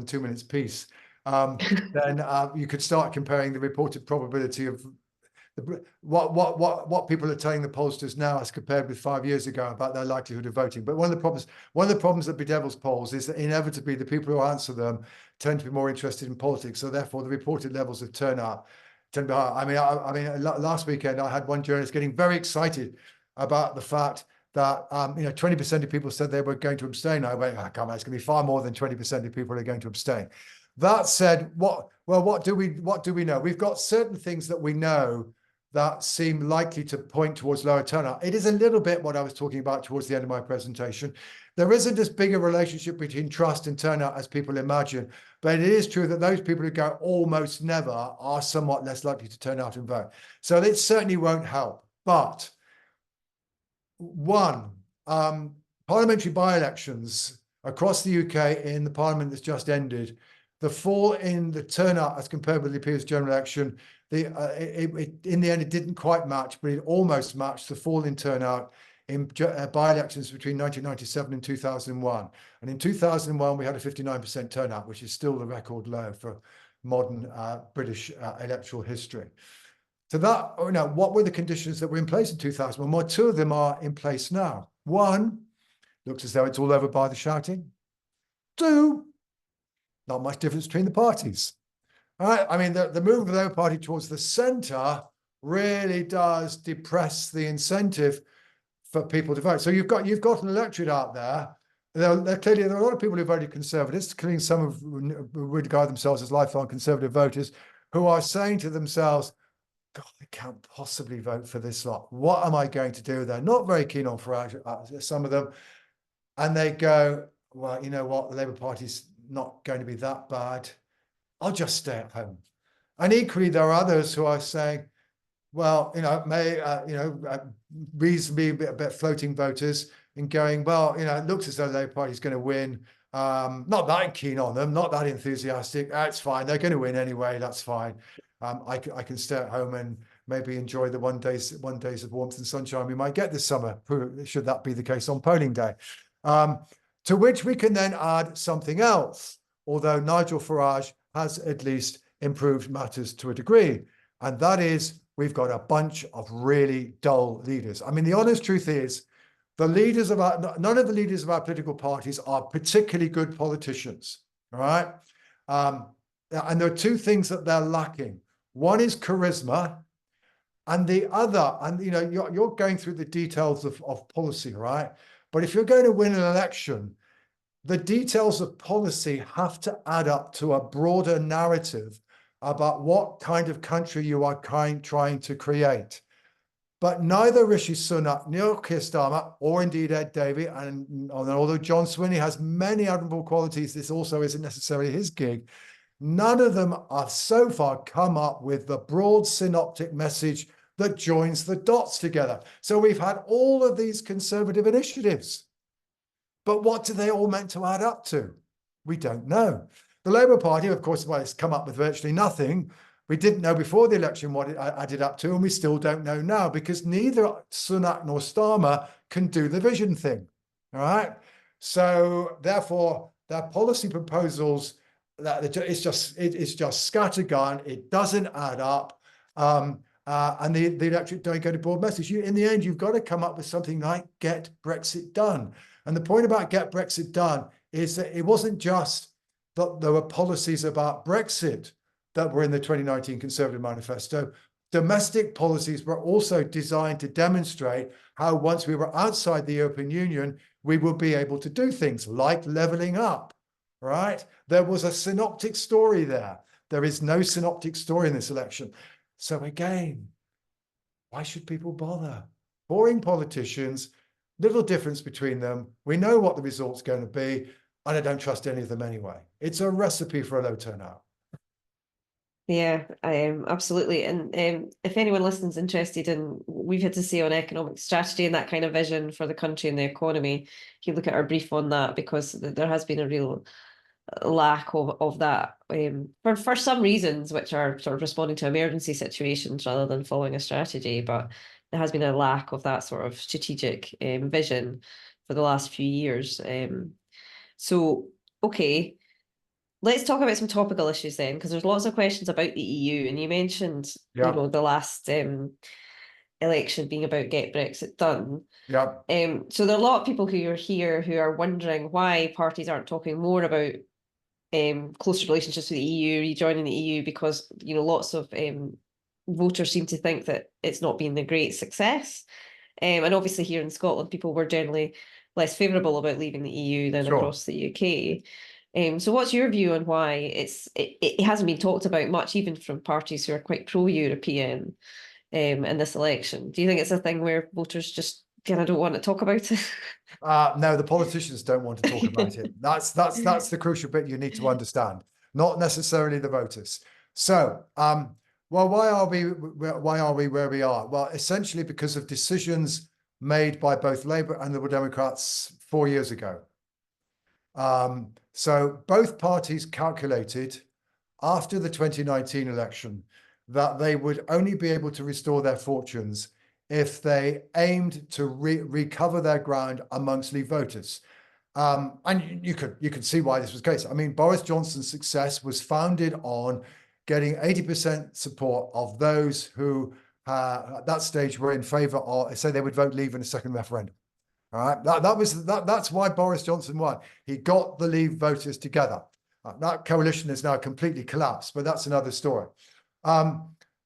2 minutes piece, then you could start comparing the reported probability of what people are telling the pollsters now as compared with 5 years ago about their likelihood of voting. But one of the problems that bedevils polls is that inevitably the people who answer them tend to be more interested in politics. So therefore, the reported levels of turnout tend to be high. I mean, last weekend I had one journalist getting very excited about the fact that 20% of people said they were going to abstain. I went, come on, it's going to be far more than 20% of people are going to abstain. That said, what do we know? We've got certain things that we know that seem likely to point towards lower turnout. It is a little bit what I was talking about towards the end of my presentation. There isn't as big a relationship between trust and turnout as people imagine, but it is true that those people who go almost never are somewhat less likely to turn out and vote. So it certainly won't help. But one, parliamentary by-elections across the UK in the parliament that's just ended, the fall in the turnout as compared with the previous general election, in the end, it didn't quite match, but it almost matched the fall in turnout in by-elections between 1997 and 2001. And in 2001, we had a 59% turnout, which is still the record low for modern British electoral history. So that, what were the conditions that were in place in 2001? Well, two of them are in place now. One, looks as though it's all over by the shouting. Two, not much difference between the parties. All right, I mean, the move of the Labour Party towards the centre really does depress the incentive for people to vote. So you've got an electorate out there. Clearly, there are a lot of people who voted Conservatives, including some who regard themselves as lifelong Conservative voters, who are saying to themselves, God, I can't possibly vote for this lot. What am I going to do? They're not very keen on Farage, some of them. And they go, well, you know what? The Labour Party's not going to be that bad. I'll just stay at home. And equally, there are others who are saying, well, reasonably a bit floating voters and going, well, it looks as though the Labour Party is going to win. Not that keen on them, not that enthusiastic. It's fine. They're going to win anyway. That's fine. I can stay at home and maybe enjoy the one days of warmth and sunshine we might get this summer, should that be the case on polling day. To which we can then add something else, although Nigel Farage has at least improved matters to a degree, and that is we've got a bunch of really dull leaders. I mean, the honest truth is none of the leaders of our political parties are particularly good politicians, all right? And there are two things that they're lacking. One is charisma, and the other, and you're going through the details of policy, right? But if you're going to win an election, the details of policy have to add up to a broader narrative about what kind of country you are trying to create. But neither Rishi Sunak, nor Keir Starmer, or indeed Ed Davey, and although John Swinney has many admirable qualities, this also isn't necessarily his gig. None of them have so far come up with the broad synoptic message that joins the dots together. So we've had all of these Conservative initiatives. But what do they all meant to add up to? We don't know. The Labour Party, of course, it's come up with virtually nothing. We didn't know before the election what it added up to, and we still don't know now because neither Sunak nor Starmer can do the vision thing. All right. So therefore, their policy proposals, it's just scattergun. It doesn't add up. And the electorate don't get a broad message. In the end, you've got to come up with something like Get Brexit Done. And the point about Get Brexit Done is that it wasn't just that there were policies about Brexit that were in the 2019 Conservative Manifesto. Domestic policies were also designed to demonstrate how once we were outside the European Union, we would be able to do things like levelling up, right? There was a synoptic story there. There is no synoptic story in this election. So again, why should people bother? Boring politicians, little difference between them. We know what the result's going to be, and I don't trust any of them anyway. It's a recipe for a low turnout. Yeah, absolutely. And if anyone listening's interested in we've had to say on economic strategy and that kind of vision for the country and the economy, you look at our brief on that, because there has been a real lack of that for some reasons, which are sort of responding to emergency situations rather than following a strategy. But there has been a lack of that sort of strategic vision for the last few years. So, okay, let's talk about some topical issues then, because there's lots of questions about the EU, and you mentioned, Yeah. the last election being about get Brexit done. Yeah. So there are a lot of people who are here who are wondering why parties aren't talking more about closer relationships with the EU, rejoining the EU, because lots of voters seem to think that it's not been a great success. And obviously here in Scotland, people were generally less favourable about leaving the EU than Sure. across the UK. So what's your view on why it hasn't been talked about much, even from parties who are quite pro-European in this election? Do you think it's a thing where voters just kind of don't want to talk about it? No, the politicians don't want to talk about it. That's the crucial bit you need to understand, not necessarily the voters. So, well, why are we where we are? Well, essentially because of decisions made by both Labour and Liberal Democrats 4 years ago. So both parties calculated after the 2019 election that they would only be able to restore their fortunes if they aimed to recover their ground amongst Leave voters. And you could see why this was the case. I mean, Boris Johnson's success was founded on getting 80% support of those who at that stage were in favour of, say they would vote Leave in a second referendum. All right, that's why Boris Johnson won. He got the Leave voters together. That coalition has now completely collapsed, but that's another story. And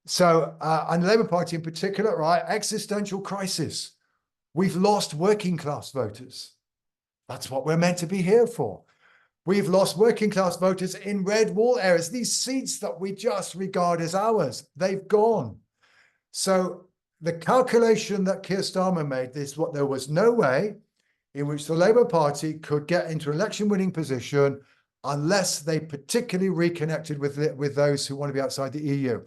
the Labour Party in particular, right, existential crisis. We've lost working class voters. That's what we're meant to be here for. We've lost working class voters in red wall areas. These seats that we just regard as ours, they've gone. So the calculation that Keir Starmer made, there was no way in which the Labour Party could get into an election-winning position unless they particularly reconnected with those who want to be outside the EU.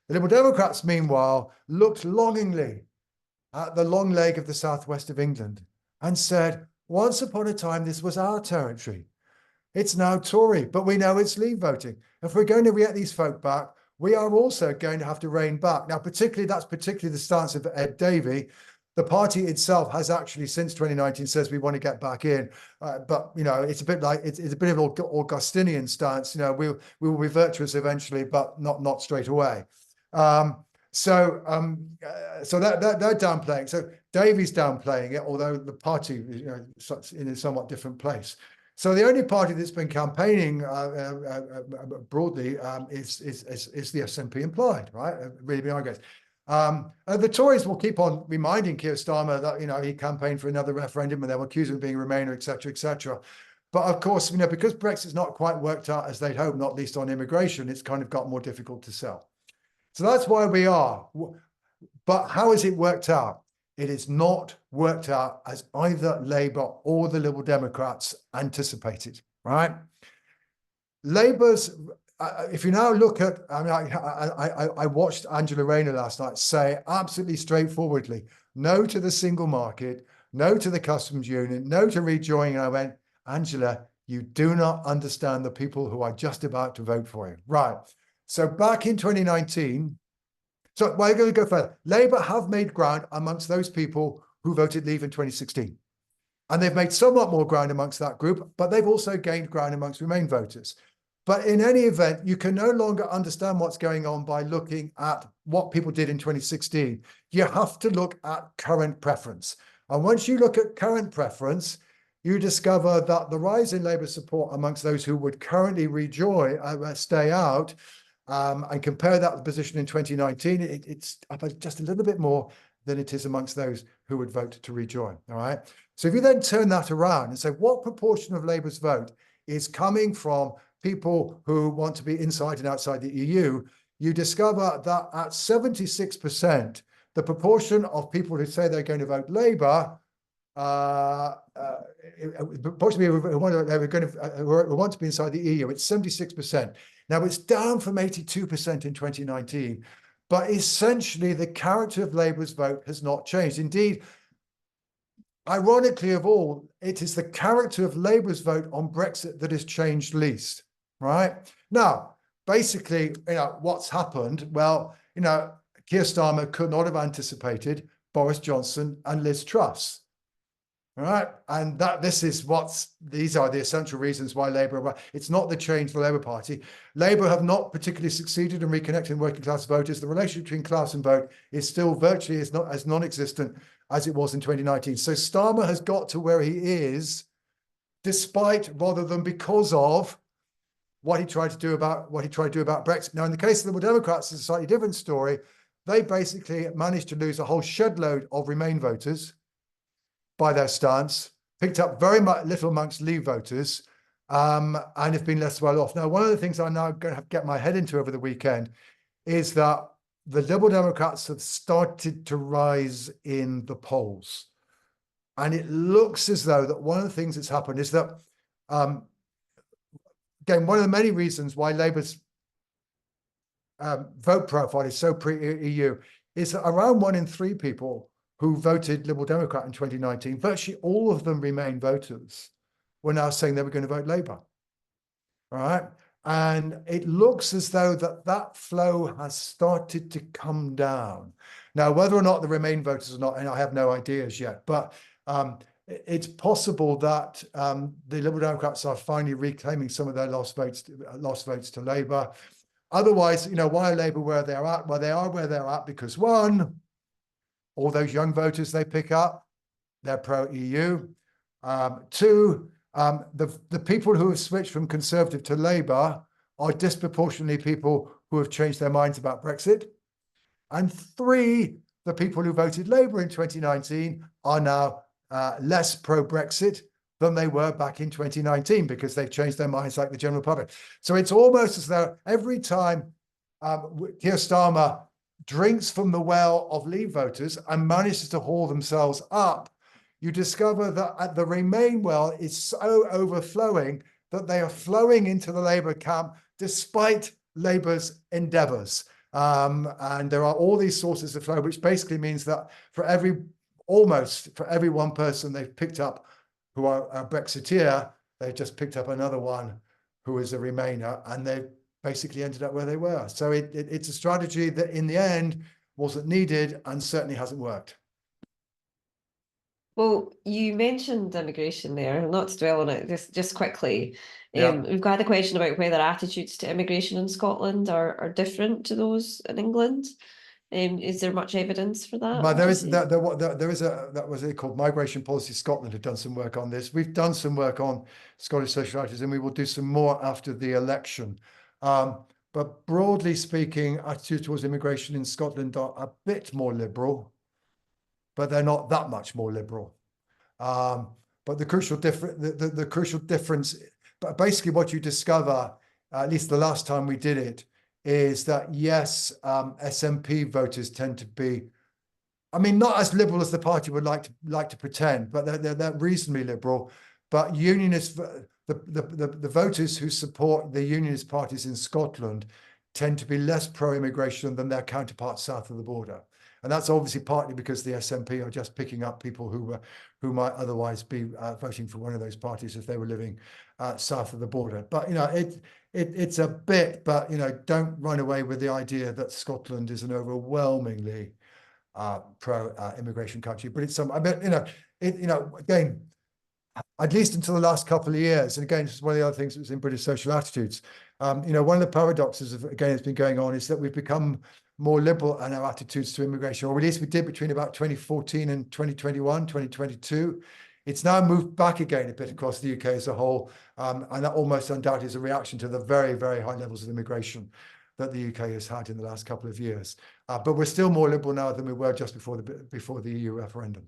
The Liberal Democrats, meanwhile, looked longingly at the long leg of the southwest of England and said, once upon a time, this was our territory. It's now Tory, but we know it's Leave voting. If we're going to get these folk back, we are also going to have to rein back. Now, that's particularly the stance of Ed Davey. The party itself has actually, since 2019, says we want to get back in, but it's a bit like it's a bit of an Augustinian stance. We will be virtuous eventually, but not straight away. So they're downplaying. So Davey's downplaying it, although the party in a somewhat different place. So the only party that's been campaigning broadly is the SNP implied, right? Really being argued. The Tories will keep on reminding Keir Starmer that he campaigned for another referendum and they'll accuse him of being a Remainer, etc., etc. But of course, because Brexit's not quite worked out as they'd hoped, not least on immigration, it's kind of got more difficult to sell. So that's why we are. But how has it worked out? It is not worked out as either Labour or the Liberal Democrats anticipated, right? Labour's, if you now look at, I watched Angela Rayner last night say absolutely straightforwardly, no to the single market, no to the customs union, no to rejoining. And I went, Angela, you do not understand the people who are just about to vote for you. Right. So back in 2019, so we're going to go further. Labour have made ground amongst those people who voted Leave in 2016. And they've made somewhat more ground amongst that group, but they've also gained ground amongst Remain voters. But in any event, you can no longer understand what's going on by looking at what people did in 2016. You have to look at current preference. And once you look at current preference, you discover that the rise in Labour support amongst those who would currently stay out, and compare that with the position in 2019, it's up just a little bit more than it is amongst those who would vote to rejoin. All right. So if you then turn that around and say, what proportion of Labour's vote is coming from people who want to be inside and outside the EU, you discover that at 76%, the proportion of people who say they're going to vote Labour Possibly who want to be inside the EU, it's 76%. Now it's down from 82% in 2019, but essentially the character of Labour's vote has not changed. Indeed, ironically of all, it is the character of Labour's vote on Brexit that has changed least, right? Now, basically, what's happened? Well, Keir Starmer could not have anticipated Boris Johnson and Liz Truss. All right, and these are the essential reasons why Labour, it's not the change of the Labour Party. Labour have not particularly succeeded in reconnecting working class voters. The relationship between class and vote is still virtually as non-existent as it was in 2019. So Starmer has got to where he is, despite rather than because of what he tried to do about Brexit. Now, in the case of the Liberal Democrats, it's a slightly different story. They basically managed to lose a whole shed load of Remain voters by their stance, picked up very little amongst Leave voters, and have been less well off. Now, one of the things I'm now going to have to get my head into over the weekend is that the Liberal Democrats have started to rise in the polls. And it looks as though that one of the things that's happened is that, again, one of the many reasons why Labour's vote profile is so pre-EU is that around 1 in 3 people who voted Liberal Democrat in 2019, virtually all of them Remain voters, were now saying they were going to vote Labour. All right. And it looks as though that flow has started to come down. Now, whether or not the Remain voters or not, and I have no ideas yet, but it's possible that the Liberal Democrats are finally reclaiming some of their lost votes to Labour. Otherwise, why are Labour where they're at? Well, they are where they're at because, one, all those young voters they pick up, they're pro-EU. Two, the people who have switched from Conservative to Labour are disproportionately people who have changed their minds about Brexit. And three, the people who voted Labour in 2019 are now less pro-Brexit than they were back in 2019 because they've changed their minds like the general public. So it's almost as though every time Keir Starmer drinks from the well of Leave voters and manages to haul themselves up, you discover that the Remain well is so overflowing that they are flowing into the Labour camp despite Labour's endeavours. And there are all these sources of flow, which basically means that almost for every one person they've picked up who are a Brexiteer, they've just picked up another one who is a Remainer, and they've basically ended up where they were. So it's a strategy that in the end wasn't needed and certainly hasn't worked. Well, you mentioned immigration there, not to dwell on it, just quickly. Yeah. We've got a question about whether attitudes to immigration in Scotland are different to those in England. Is there much evidence for that? But there is that was it called Migration Policy Scotland had done some work on this. We've done some work on Scottish social attitudes, and we will do some more after the election. But broadly speaking, attitudes towards immigration in Scotland are a bit more liberal, but they're not that much more liberal. But the crucial difference, but basically what you discover, at least the last time we did it, is that yes, SNP voters tend to be, I mean, not as liberal as the party would like to pretend, but they're reasonably liberal. But unionists, the voters who support the unionist parties in Scotland tend to be less pro-immigration than their counterparts south of the border. And that's obviously partly because the SNP are just picking up people who might otherwise be voting for one of those parties if they were living south of the border. But it's a bit, but don't run away with the idea that Scotland is an overwhelmingly pro-immigration country. But it's again, at least until the last couple of years, and again, this is one of the other things that was in British social attitudes. One of the paradoxes of, again, it's been going on is that we've become more liberal in our attitudes to immigration, or at least we did between about 2014 and 2021, 2022. It's now moved back again a bit across the UK as a whole, and that almost undoubtedly is a reaction to the very, very high levels of immigration that the UK has had in the last couple of years. But we're still more liberal now than we were just before the EU referendum.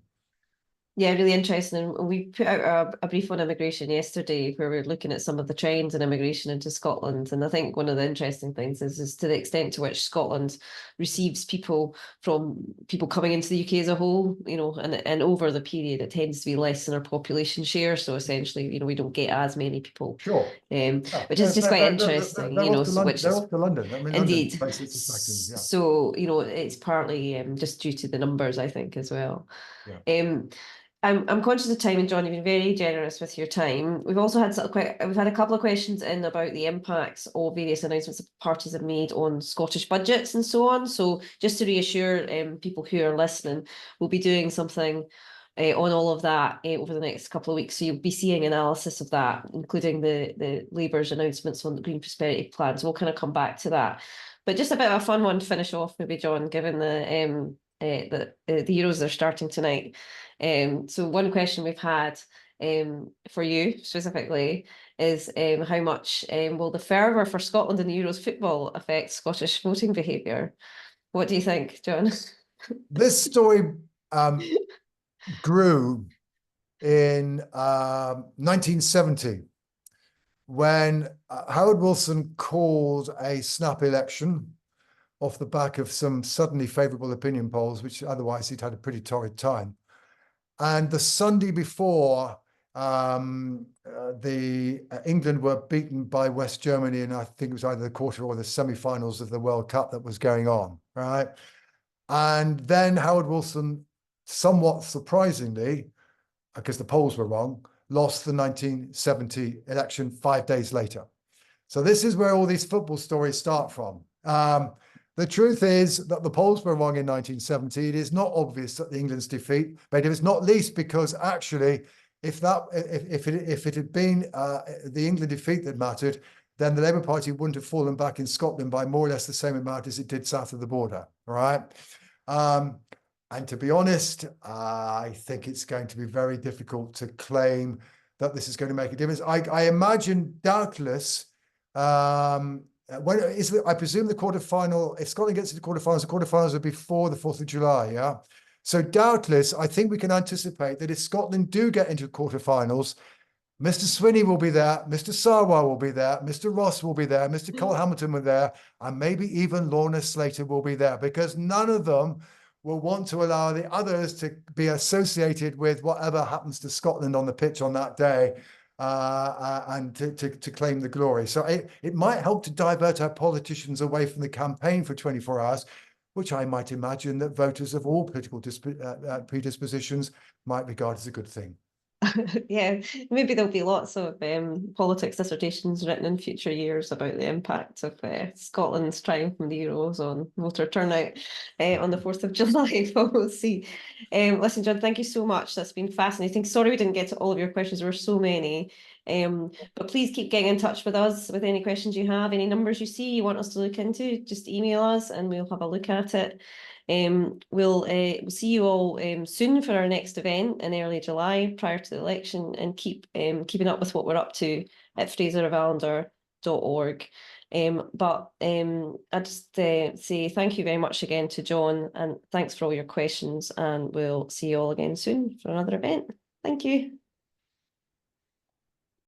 Yeah, really interesting. And we put out a brief on immigration yesterday where we are looking at some of the trends in immigration into Scotland. And I think one of the interesting things is to the extent to which Scotland receives people from people coming into the UK as a whole, you know, and over the period, it tends to be less than our population share. So essentially, you know, we don't get as many people, Sure. Yeah. which is just quite interesting, you know, They're which is off to London. I mean, indeed. London places attracting them. Yeah. So, you know, it's partly just due to the numbers, I think, as well. Yeah. I'm conscious of time, and John, you've been very generous with your time. We've also had we've had a couple of questions in about the impacts of various announcements that parties have made on Scottish budgets and so on. So just to reassure people who are listening, we'll be doing something on all of that over the next couple of weeks. So you'll be seeing analysis of that, including the Labour's announcements on the Green Prosperity Plan. So we'll kind of come back to that. But just a bit of a fun one to finish off, maybe, John, given the Euros are starting tonight. So one question we've had for you specifically is how much will the fervour for Scotland in the Euros football affect Scottish voting behaviour? What do you think, John? This story grew in 1970 when Howard Wilson called a snap election off the back of some suddenly favourable opinion polls, which otherwise he'd had a pretty torrid time. And the Sunday before, England were beaten by West Germany, and I think it was either the quarter or the semi-finals of the World Cup that was going on, right? And then Howard Wilson, somewhat surprisingly, because the polls were wrong, lost the 1970 election 5 days later. So this is where all these football stories start from. The truth is that the polls were wrong in 1970. It is not obvious that the England's defeat, but it was not least because actually, if it had been the England defeat that mattered, then the Labour Party wouldn't have fallen back in Scotland by more or less the same amount as it did south of the border, all right? And to be honest, I think it's going to be very difficult to claim that this is going to make a difference. I imagine, doubtless, I presume the quarterfinal, if Scotland gets to the quarterfinals are before the 4th of July, yeah? So doubtless, I think we can anticipate that if Scotland do get into quarterfinals, Mr. Swinney will be there, Mr. Sarwar will be there, Mr. Ross will be there, Mr. Cole Hamilton will be there, and maybe even Lorna Slater will be there, because none of them will want to allow the others to be associated with whatever happens to Scotland on the pitch on that day, and to claim the glory. So it might help to divert our politicians away from the campaign for 24 hours, which I might imagine that voters of all political predispositions might regard as a good thing. Yeah, maybe there'll be lots of politics dissertations written in future years about the impact of Scotland's triumph in the Euros on voter turnout on the 4th of July. But we'll see. Listen, John, thank you so much. That's been fascinating. Sorry we didn't get to all of your questions. There were so many. But please keep getting in touch with us with any questions you have, any numbers you see you want us to look into, just email us and we'll have a look at it. We'll see you all soon for our next event in early July prior to the election, and keeping up with what we're up to at fraserofallender.org. But I just say thank you very much again to John, and thanks for all your questions, and we'll see you all again soon for another event. Thank you.